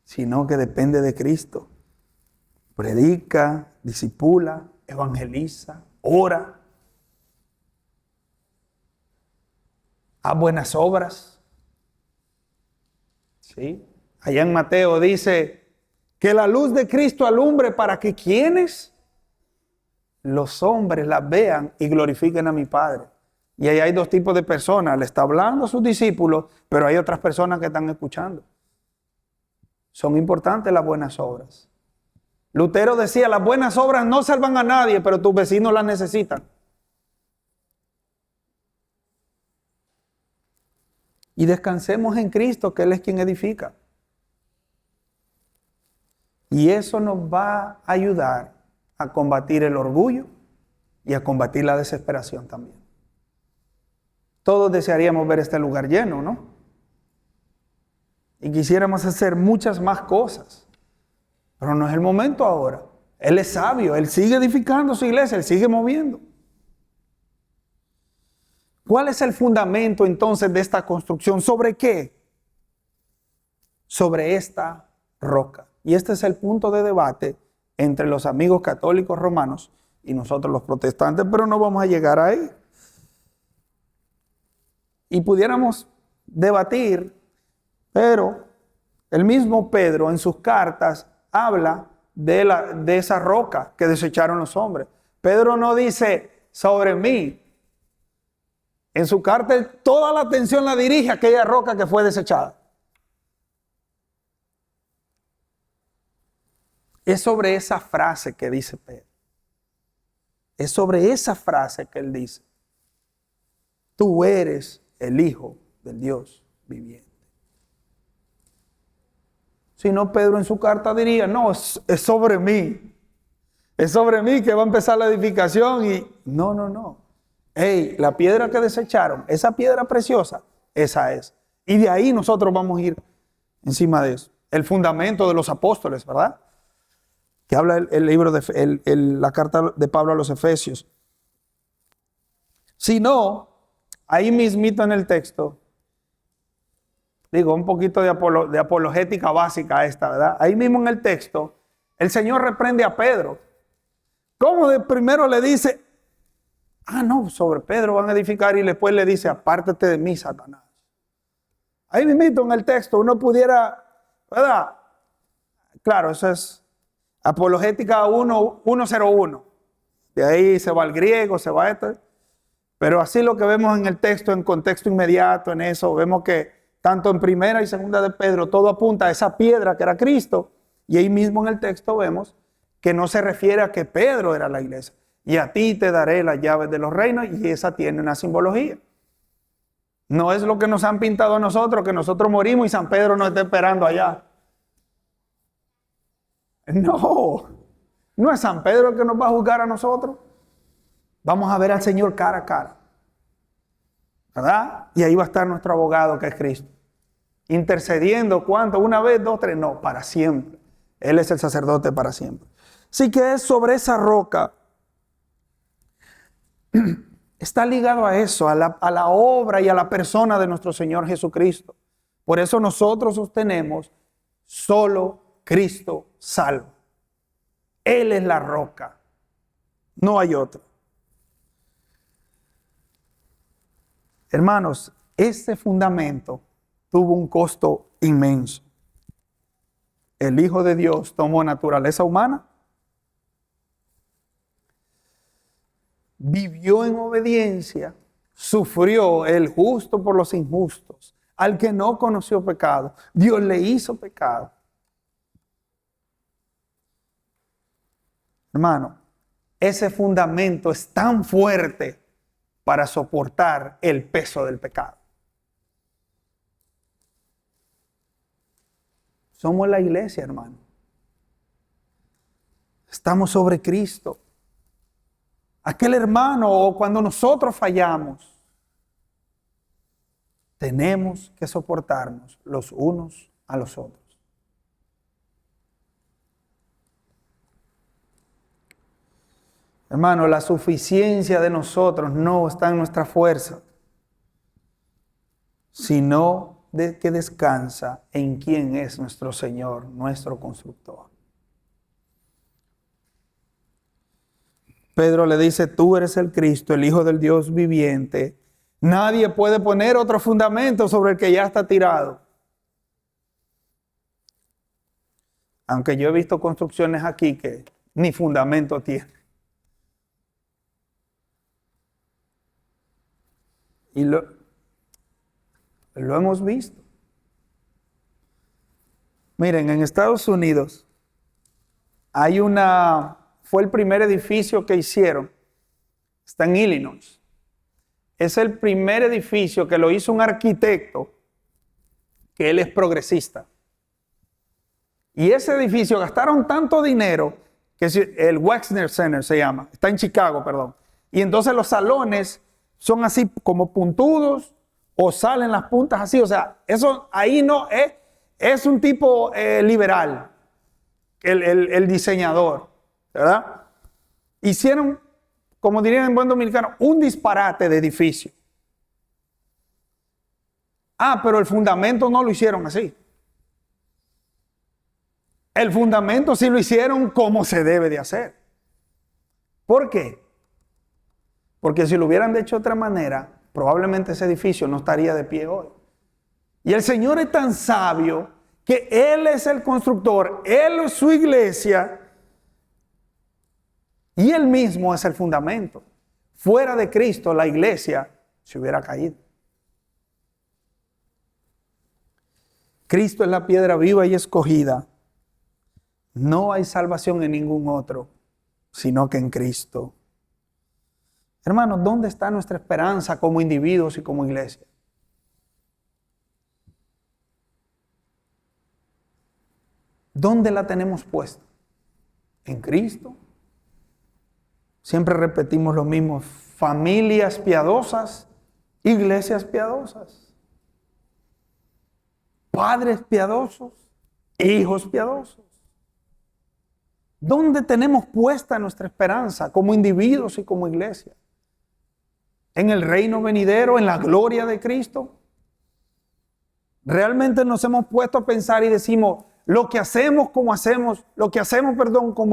sino que depende de Cristo. Predica, discipula, evangeliza, ora, haz buenas obras. ¿Sí? Allá en Mateo dice que la luz de Cristo alumbre para que quienes, los hombres, las vean y glorifiquen a mi Padre. Y ahí hay dos tipos de personas. Le está hablando a sus discípulos, pero hay otras personas que están escuchando. Son importantes las buenas obras. Lutero decía, las buenas obras no salvan a nadie, pero tus vecinos las necesitan. Y descansemos en Cristo, que Él es quien edifica. Y eso nos va a ayudar a combatir el orgullo y a combatir la desesperación también. Todos desearíamos ver este lugar lleno, ¿no? Y quisiéramos hacer muchas más cosas. Pero no es el momento ahora. Él es sabio, Él sigue edificando su iglesia, Él sigue moviendo. ¿Cuál es el fundamento entonces de esta construcción? ¿Sobre qué? Sobre esta roca. Y este es el punto de debate entre los amigos católicos romanos y nosotros los protestantes, pero no vamos a llegar ahí. Y pudiéramos debatir, pero el mismo Pedro en sus cartas habla de esa roca que desecharon los hombres. Pedro no dice sobre mí. En su carta toda la atención la dirige a aquella roca que fue desechada. Es sobre esa frase que dice Pedro. Es sobre esa frase que él dice. Tú eres el Hijo del Dios viviente. Si no, Pedro en su carta diría, no, es sobre mí. Es sobre mí que va a empezar la edificación y no. Hey, la piedra que desecharon, esa piedra preciosa, esa es. Y de ahí nosotros vamos a ir encima de eso. El fundamento de los apóstoles, ¿verdad? Que habla el libro de la carta de Pablo a los Efesios. Si no, ahí mismito en el texto, digo, un poquito de apologética básica esta, ¿verdad? Ahí mismo en el texto, el Señor reprende a Pedro. ¿Cómo de primero le dice, no, sobre Pedro van a edificar, y después le dice, apártate de mí, Satanás? Ahí mismito en el texto uno pudiera, ¿verdad? Claro, eso es apologética 101. De ahí se va al griego, se va esto. Pero así lo que vemos en el texto, en contexto inmediato, en eso, vemos que tanto en primera y segunda de Pedro, todo apunta a esa piedra que era Cristo. Y ahí mismo en el texto vemos que no se refiere a que Pedro era la iglesia. Y a ti te daré las llaves de los reinos, y esa tiene una simbología. No es lo que nos han pintado a nosotros, que nosotros morimos y San Pedro nos está esperando allá. No es San Pedro el que nos va a juzgar a nosotros. Vamos a ver al Señor cara a cara, ¿verdad? Y ahí va a estar nuestro abogado, que es Cristo, intercediendo. ¿Cuánto? ¿Una vez, dos, tres? No, para siempre. Él es el sacerdote para siempre. Así que es sobre esa roca. Está ligado a eso, a la obra y a la persona de nuestro Señor Jesucristo. Por eso nosotros sostenemos, solo Cristo salva. Él es la roca. No hay otro. Hermanos, este fundamento tuvo un costo inmenso. El Hijo de Dios tomó naturaleza humana, vivió en obediencia, sufrió el justo por los injustos, al que no conoció pecado. Dios le hizo pecado. Hermano, ese fundamento es tan fuerte para soportar el peso del pecado. Somos la iglesia, hermano. Estamos sobre Cristo. Aquel hermano, o cuando nosotros fallamos, tenemos que soportarnos los unos a los otros. Hermano, la suficiencia de nosotros no está en nuestra fuerza, sino de que descansa en quien es nuestro Señor, nuestro constructor. Pedro le dice, tú eres el Cristo, el Hijo del Dios viviente. Nadie puede poner otro fundamento sobre el que ya está tirado. Aunque yo he visto construcciones aquí que ni fundamento tienen. Y lo hemos visto. Miren, en Estados Unidos fue el primer edificio que hicieron. Está en Illinois. Es el primer edificio que lo hizo un arquitecto que él es progresista. Y ese edificio gastaron tanto dinero que el Wexner Center se llama. Está en Chicago, perdón. Y entonces los salones son así como puntudos o salen las puntas así. O sea, eso ahí no es un tipo liberal, el diseñador, ¿verdad? Hicieron, como dirían en buen dominicano, un disparate de edificio. Pero el fundamento no lo hicieron así. El fundamento sí lo hicieron como se debe de hacer. ¿Por qué? Porque si lo hubieran hecho de otra manera, probablemente ese edificio no estaría de pie hoy. Y el Señor es tan sabio que Él es el constructor, Él es su iglesia y Él mismo es el fundamento. Fuera de Cristo, la iglesia se hubiera caído. Cristo es la piedra viva y escogida. No hay salvación en ningún otro, sino que en Cristo. Hermanos, ¿dónde está nuestra esperanza como individuos y como iglesia? ¿Dónde la tenemos puesta? ¿En Cristo? Siempre repetimos lo mismo: familias piadosas, iglesias piadosas, padres piadosos, hijos piadosos. ¿Dónde tenemos puesta nuestra esperanza como individuos y como iglesia? ¿En el reino venidero, en la gloria de Cristo? Realmente nos hemos puesto a pensar y decimos, lo que hacemos como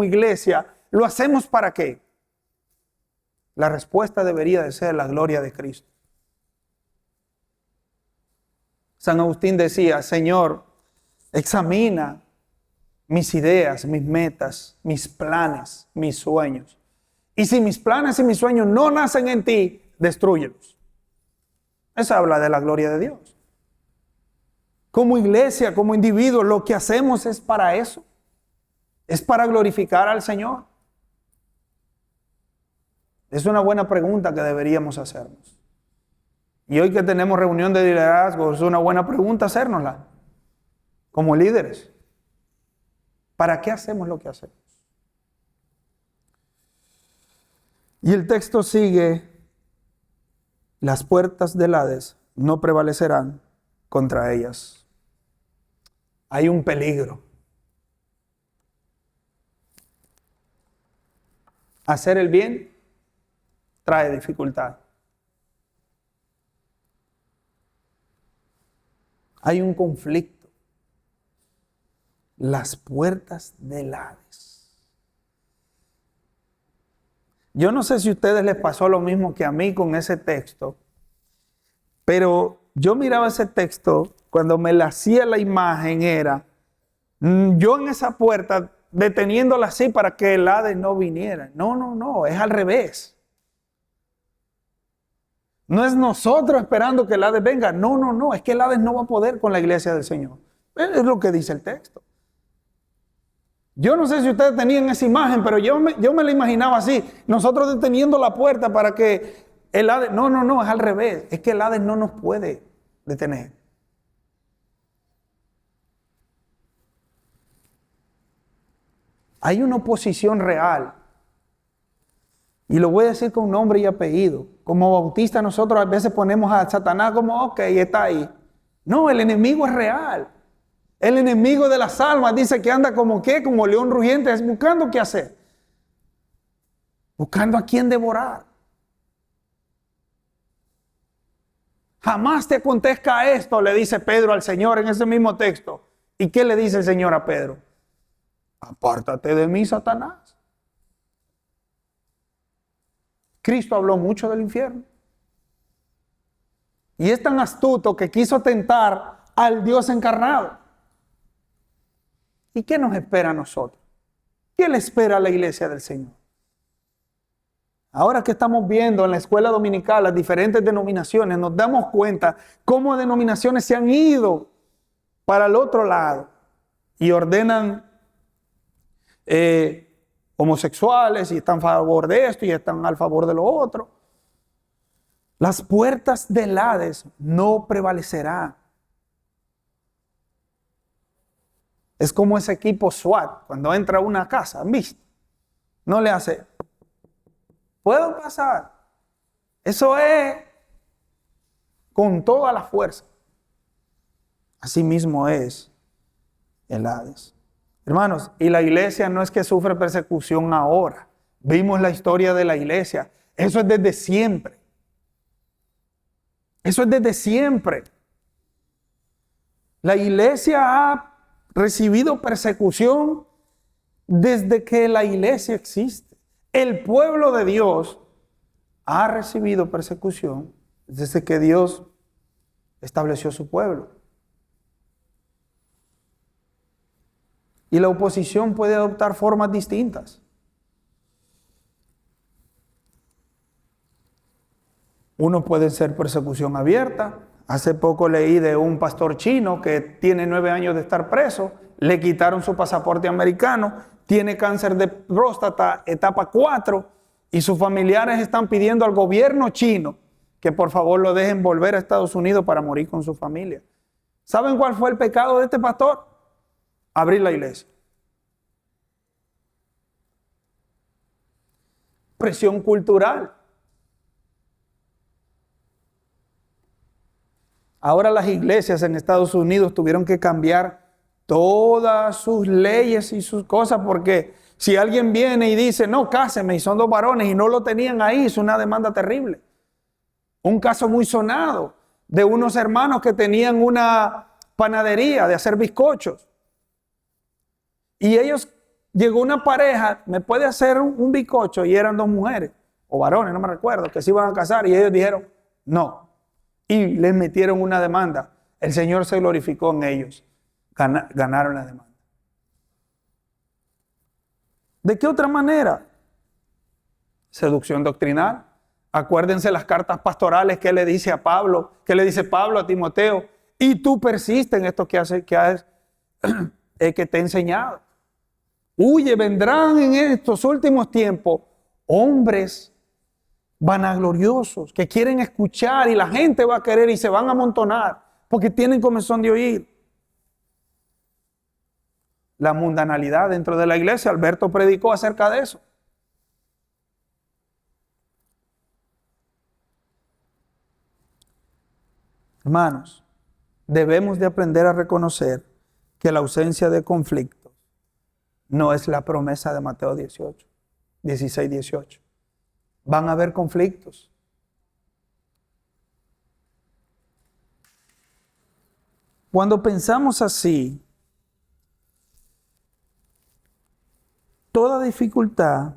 iglesia, ¿lo hacemos para qué? La respuesta debería de ser la gloria de Cristo. San Agustín decía, Señor, examina mis ideas, mis metas, mis planes, mis sueños. Y si mis planes y mis sueños no nacen en ti, destrúyelos. Eso habla de la gloria de Dios. Como iglesia, como individuos, lo que hacemos es para eso. Es para glorificar al Señor. Es una buena pregunta que deberíamos hacernos. Y hoy que tenemos reunión de liderazgo, es una buena pregunta hacérnosla. Como líderes. ¿Para qué hacemos lo que hacemos? Y el texto sigue: las puertas del Hades no prevalecerán contra ellas. Hay un peligro. Hacer el bien trae dificultad. Hay un conflicto. Las puertas del Hades. Yo no sé si a ustedes les pasó lo mismo que a mí con ese texto, pero yo miraba ese texto, cuando me la hacía la imagen era, yo en esa puerta deteniéndola así para que el Hades no viniera. No, es al revés. No es nosotros esperando que el Hades venga. No, es que el Hades no va a poder con la iglesia del Señor. Es lo que dice el texto. Yo no sé si ustedes tenían esa imagen, pero yo me la imaginaba así. Nosotros deteniendo la puerta para que el Hades... No, es al revés. Es que el Hades no nos puede detener. Hay una oposición real. Y lo voy a decir con nombre y apellido. Como bautistas nosotros a veces ponemos a Satanás como, ok, está ahí. No, el enemigo es real. El enemigo de las almas dice que anda como qué, como león rugiente, es buscando qué hacer. Buscando a quién devorar. Jamás te acontezca esto, le dice Pedro al Señor en ese mismo texto. ¿Y qué le dice el Señor a Pedro? Apártate de mí, Satanás. Cristo habló mucho del infierno. Y es tan astuto que quiso tentar al Dios encarnado. ¿Y qué nos espera a nosotros? ¿Qué le espera a la iglesia del Señor? Ahora que estamos viendo en la escuela dominical las diferentes denominaciones, nos damos cuenta cómo denominaciones se han ido para el otro lado y ordenan homosexuales y están a favor de esto y están al favor de lo otro. Las puertas del Hades no prevalecerán. Es como ese equipo SWAT cuando entra a una casa, ¿han visto? No le hace, ¿puedo pasar? Eso es con toda la fuerza. Así mismo es el Hades. Hermanos, y la iglesia no es que sufre persecución ahora. Vimos la historia de la iglesia. Eso es desde siempre. Eso es desde siempre. La iglesia ha recibido persecución desde que la iglesia existe. El pueblo de Dios ha recibido persecución desde que Dios estableció su pueblo. Y la oposición puede adoptar formas distintas. Uno puede ser persecución abierta. Hace poco leí de un pastor chino que tiene 9 años de estar preso. Le quitaron su pasaporte americano. Tiene cáncer de próstata etapa 4. Y sus familiares están pidiendo al gobierno chino que por favor lo dejen volver a Estados Unidos para morir con su familia. ¿Saben cuál fue el pecado de este pastor? Abrir la iglesia. Presión cultural. Ahora las iglesias en Estados Unidos tuvieron que cambiar todas sus leyes y sus cosas porque si alguien viene y dice, no, cáseme y son 2 varones y no lo tenían ahí, es una demanda terrible. Un caso muy sonado de unos hermanos que tenían una panadería de hacer bizcochos. Y ellos, llegó una pareja, ¿me puede hacer un bizcocho? Y eran 2 mujeres, o varones, no me recuerdo, que se iban a casar y ellos dijeron, no. Y les metieron una demanda. El Señor se glorificó en ellos. Ganaron la demanda. ¿De qué otra manera? Seducción doctrinal. Acuérdense las cartas pastorales que le dice a Pablo, que le dice Pablo a Timoteo, y tú persistes en esto que te he enseñado. Huye, vendrán en estos últimos tiempos hombres vanagloriosos que quieren escuchar y la gente va a querer y se van a amontonar porque tienen comezón de oír. La mundanalidad dentro de la iglesia, Alberto predicó acerca de eso. Hermanos, debemos de aprender a reconocer que la ausencia de conflictos no es la promesa de Mateo 16, 18. Van a haber conflictos. Cuando pensamos así, toda dificultad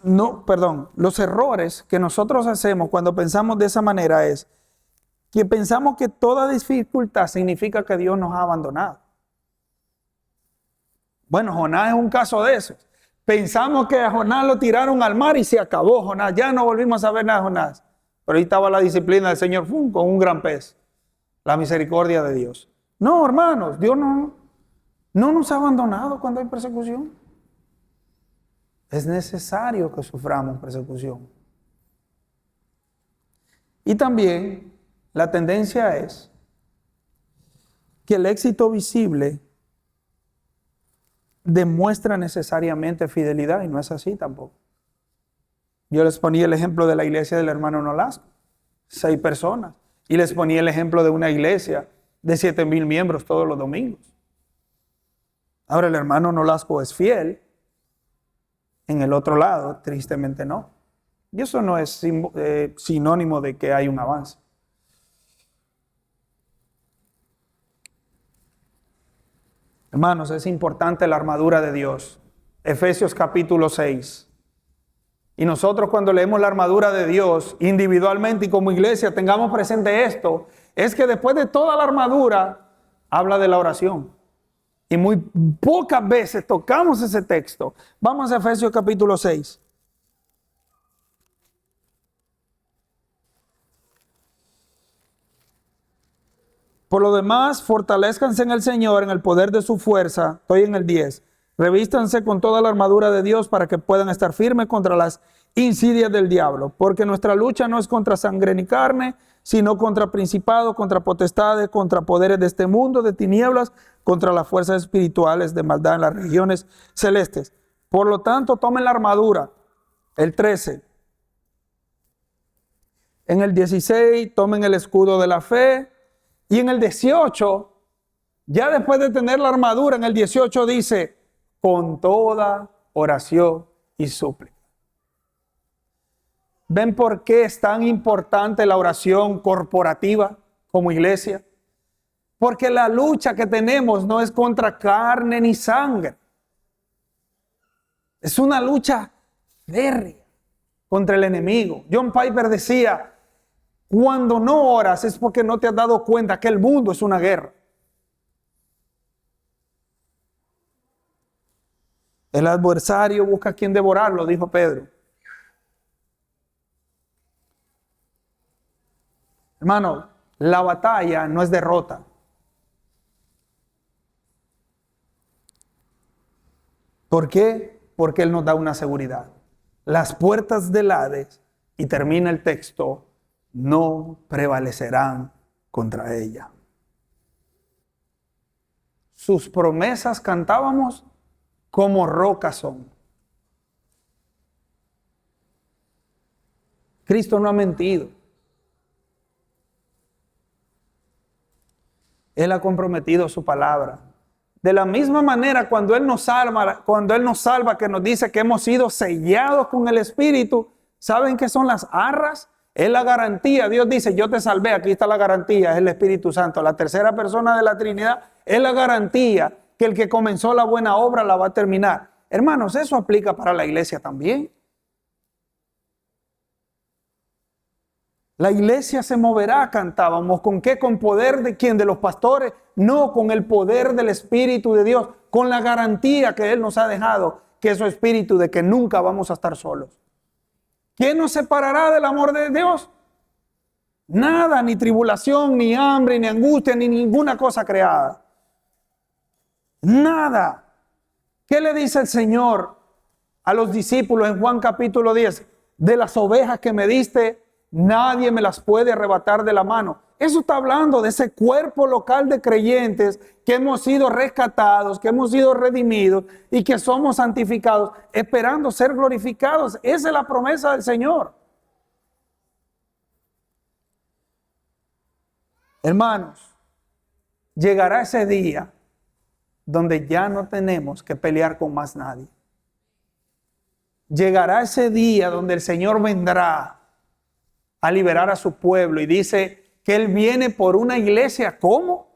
los errores que nosotros hacemos cuando pensamos de esa manera es que pensamos que toda dificultad significa que Dios nos ha abandonado. Bueno, Jonás es un caso de eso. Pensamos que a Jonás lo tiraron al mar y se acabó Jonás. Ya no volvimos a ver nada de Jonás. Pero ahí estaba la disciplina del Señor con un gran pez. La misericordia de Dios. No, hermanos, Dios no nos ha abandonado cuando hay persecución. Es necesario que suframos persecución. Y también la tendencia es que el éxito visible demuestra necesariamente fidelidad, y no es así tampoco. Yo les ponía el ejemplo de la iglesia del hermano Nolasco, 6 personas, y les ponía el ejemplo de una iglesia de 7,000 miembros todos los domingos. Ahora el hermano Nolasco es fiel, en el otro lado, tristemente no. Y eso no es sinónimo de que hay un avance. Hermanos, es importante la armadura de Dios. Efesios capítulo 6. Y nosotros cuando leemos la armadura de Dios individualmente y como iglesia tengamos presente esto, es que después de toda la armadura habla de la oración. Y muy pocas veces tocamos ese texto. Vamos a Efesios capítulo 6. Por lo demás, fortalezcanse en el Señor, en el poder de su fuerza. Estoy en el 10. Revístanse con toda la armadura de Dios para que puedan estar firmes contra las insidias del diablo. Porque nuestra lucha no es contra sangre ni carne, sino contra principados, contra potestades, contra poderes de este mundo de tinieblas, contra las fuerzas espirituales de maldad en las regiones celestes. Por lo tanto, tomen la armadura. El 13. En el 16, tomen el escudo de la fe. Y en el 18, ya después de tener la armadura, en el 18 dice, con toda oración y súplica. ¿Ven por qué es tan importante la oración corporativa como iglesia? Porque la lucha que tenemos no es contra carne ni sangre. Es una lucha férrea contra el enemigo. John Piper decía, cuando no oras es porque no te has dado cuenta que el mundo es una guerra. El adversario busca a quien devorarlo, dijo Pedro. Hermano, la batalla no es derrota. ¿Por qué? Porque Él nos da una seguridad. Las puertas del Hades, y termina el texto, no prevalecerán contra ella. Sus promesas, cantábamos, como rocas son. Cristo no ha mentido. Él ha comprometido su palabra. De la misma manera, cuando Él nos salva, que nos dice que hemos sido sellados con el Espíritu, ¿saben qué son las arras? Es la garantía. Dios dice, yo te salvé, aquí está la garantía, es el Espíritu Santo. La tercera persona de la Trinidad es la garantía que el que comenzó la buena obra la va a terminar. Hermanos, eso aplica para la iglesia también. La iglesia se moverá, cantábamos. ¿Con qué? ¿Con poder de quién? ¿De los pastores? No, con el poder del Espíritu de Dios, con la garantía que Él nos ha dejado, que es su Espíritu, de que nunca vamos a estar solos. ¿Quién nos separará del amor de Dios? Nada, ni tribulación, ni hambre, ni angustia, ni ninguna cosa creada. Nada. ¿Qué le dice el Señor a los discípulos en Juan capítulo 10? De las ovejas que me diste, nadie me las puede arrebatar de la mano. Eso está hablando de ese cuerpo local de creyentes que hemos sido rescatados, que hemos sido redimidos y que somos santificados, esperando ser glorificados. Esa es la promesa del Señor. Hermanos, llegará ese día donde ya no tenemos que pelear con más nadie. Llegará ese día donde el Señor vendrá a liberar a su pueblo y dice que Él viene por una iglesia, ¿cómo?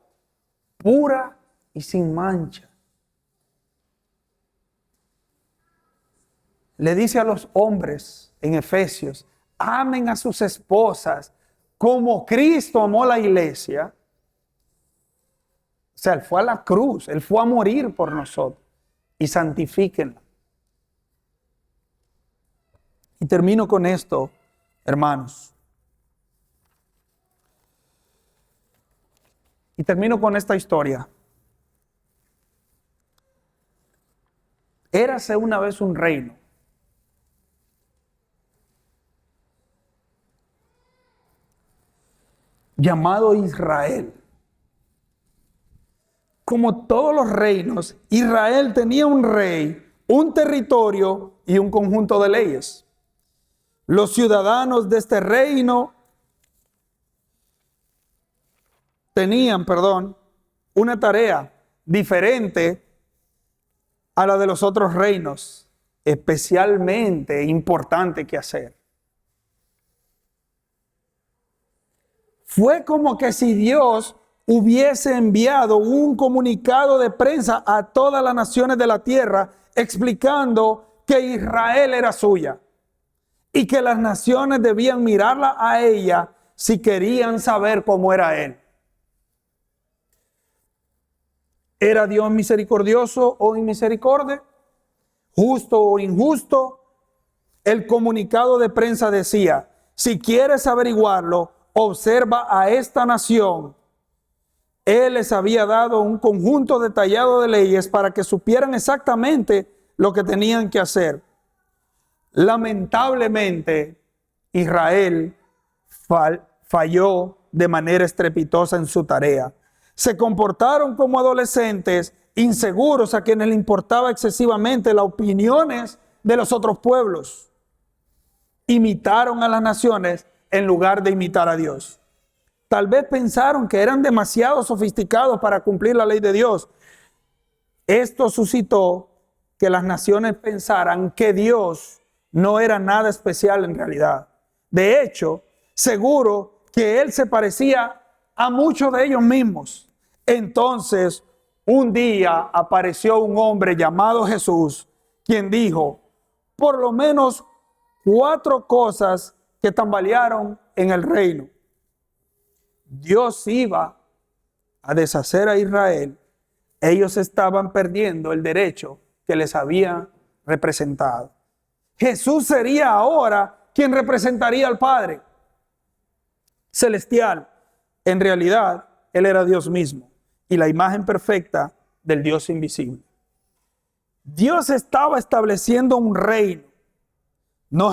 Pura y sin mancha. le dice a los hombres en Efesios, amen a sus esposas como Cristo amó a la iglesia. O sea, Él fue a la cruz, Él fue a morir por nosotros. Y santifíquenla. Y termino con esto, hermanos. Y termino con esta historia. Érase una vez un reino llamado Israel. Como todos los reinos, Israel tenía un rey, un territorio y un conjunto de leyes. Los ciudadanos de este reino tenían, una tarea diferente a la de los otros reinos, especialmente importante que hacer. Fue como que si Dios hubiese enviado un comunicado de prensa a todas las naciones de la tierra explicando que Israel era suya y que las naciones debían mirarla a ella si querían saber cómo era Él. ¿Era Dios misericordioso o inmisericordia? ¿Justo o injusto? El comunicado de prensa decía, si quieres averiguarlo, observa a esta nación. Él les había dado un conjunto detallado de leyes para que supieran exactamente lo que tenían que hacer. Lamentablemente, Israel falló de manera estrepitosa en su tarea. Se comportaron como adolescentes inseguros a quienes les importaba excesivamente las opiniones de los otros pueblos. Imitaron a las naciones en lugar de imitar a Dios. Tal vez pensaron que eran demasiado sofisticados para cumplir la ley de Dios. Esto suscitó que las naciones pensaran que Dios no era nada especial en realidad. De hecho, seguro que Él se parecía a muchos de ellos mismos. Entonces, un día apareció un hombre llamado Jesús, quien dijo, por lo menos 4 cosas que tambalearon en el reino. Dios iba a deshacer a Israel. Ellos estaban perdiendo el derecho que les había representado. Jesús sería ahora quien representaría al Padre celestial. En realidad, Él era Dios mismo y la imagen perfecta del Dios invisible. Dios estaba estableciendo un reino, no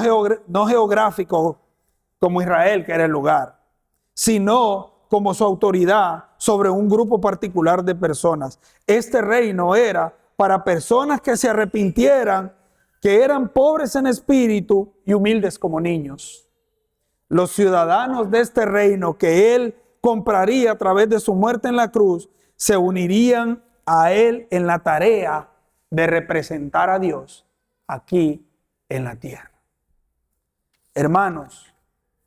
geográfico como Israel, que era el lugar, sino como su autoridad sobre un grupo particular de personas. Este reino era para personas que se arrepintieran, que eran pobres en espíritu y humildes como niños. Los ciudadanos de este reino que Él compraría a través de su muerte en la cruz, se unirían a Él en la tarea de representar a Dios aquí en la tierra. Hermanos,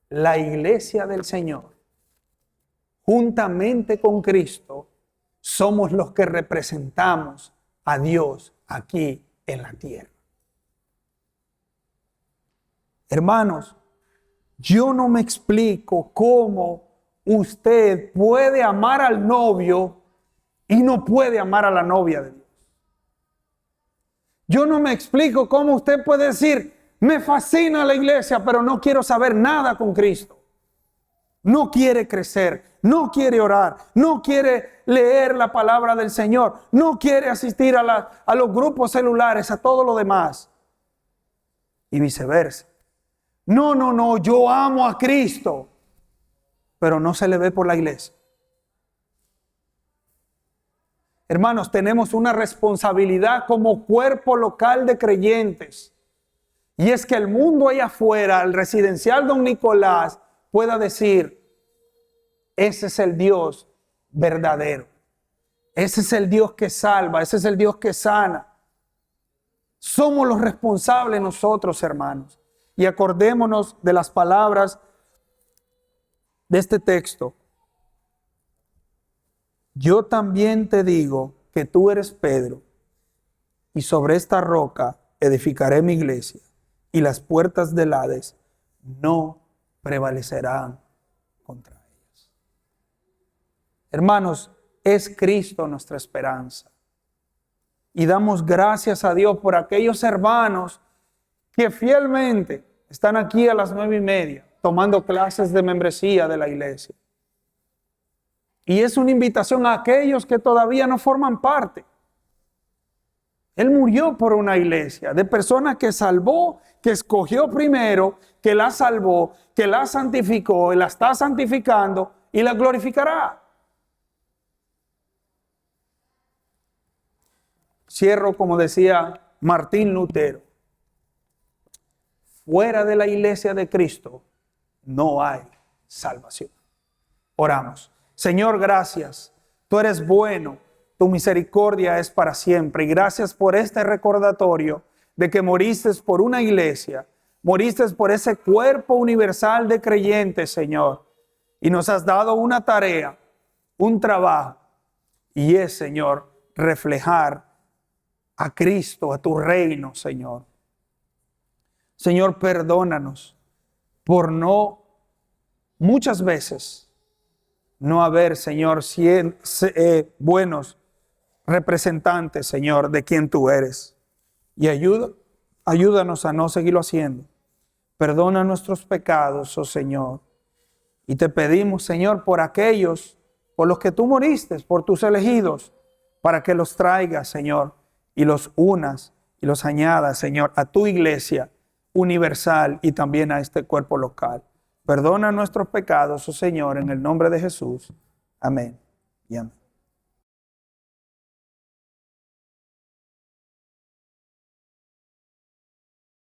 la iglesia del Señor, juntamente con Cristo, somos los que representamos a Dios aquí en la tierra. Hermanos, yo no me explico cómo usted puede amar al novio y no puede amar a la novia de Dios. Yo no me explico cómo usted puede decir, me fascina la iglesia, pero no quiero saber nada con Cristo. No quiere crecer, no quiere orar, no quiere leer la palabra del Señor, no quiere asistir a los grupos celulares, a todo lo demás. Y viceversa. No, yo amo a Cristo, pero no se le ve por la iglesia. Hermanos, tenemos una responsabilidad como cuerpo local de creyentes. Y es que el mundo allá afuera, el residencial Don Nicolás, pueda decir, ese es el Dios verdadero. Ese es el Dios que salva, ese es el Dios que sana. Somos los responsables nosotros, hermanos. Y acordémonos de las palabras de este texto. Yo también te digo que tú eres Pedro, y sobre esta roca edificaré mi iglesia, y las puertas del Hades no prevalecerán contra ellos. Hermanos, es Cristo nuestra esperanza. Y damos gracias a Dios por aquellos hermanos que fielmente están aquí a las 9:30 tomando clases de membresía de la iglesia. Y es una invitación a aquellos que todavía no forman parte. Él murió por una iglesia de personas que salvó, que escogió primero, que la salvó, que la santificó y la está santificando y la glorificará. Cierro como decía Martín Lutero. Fuera de la iglesia de Cristo no hay salvación. Oramos. Señor, gracias. Tú eres bueno. Tu misericordia es para siempre. Y gracias por este recordatorio de que moriste por una iglesia. Moriste por ese cuerpo universal de creyentes, Señor. Y nos has dado una tarea, un trabajo. Y es, Señor, reflejar a Cristo, a tu reino, Señor. Señor, perdónanos por muchas veces, no haber, Señor, buenos representantes, Señor, de quien tú eres. Y ayúdanos a no seguirlo haciendo. Perdona nuestros pecados, oh Señor. Y te pedimos, Señor, por aquellos por los que tú moriste, por tus elegidos, para que los traigas, Señor, y los unas y los añadas, Señor, a tu iglesia universal y también a este cuerpo local. Perdona nuestros pecados, oh Señor, en el nombre de Jesús. Amén y amén.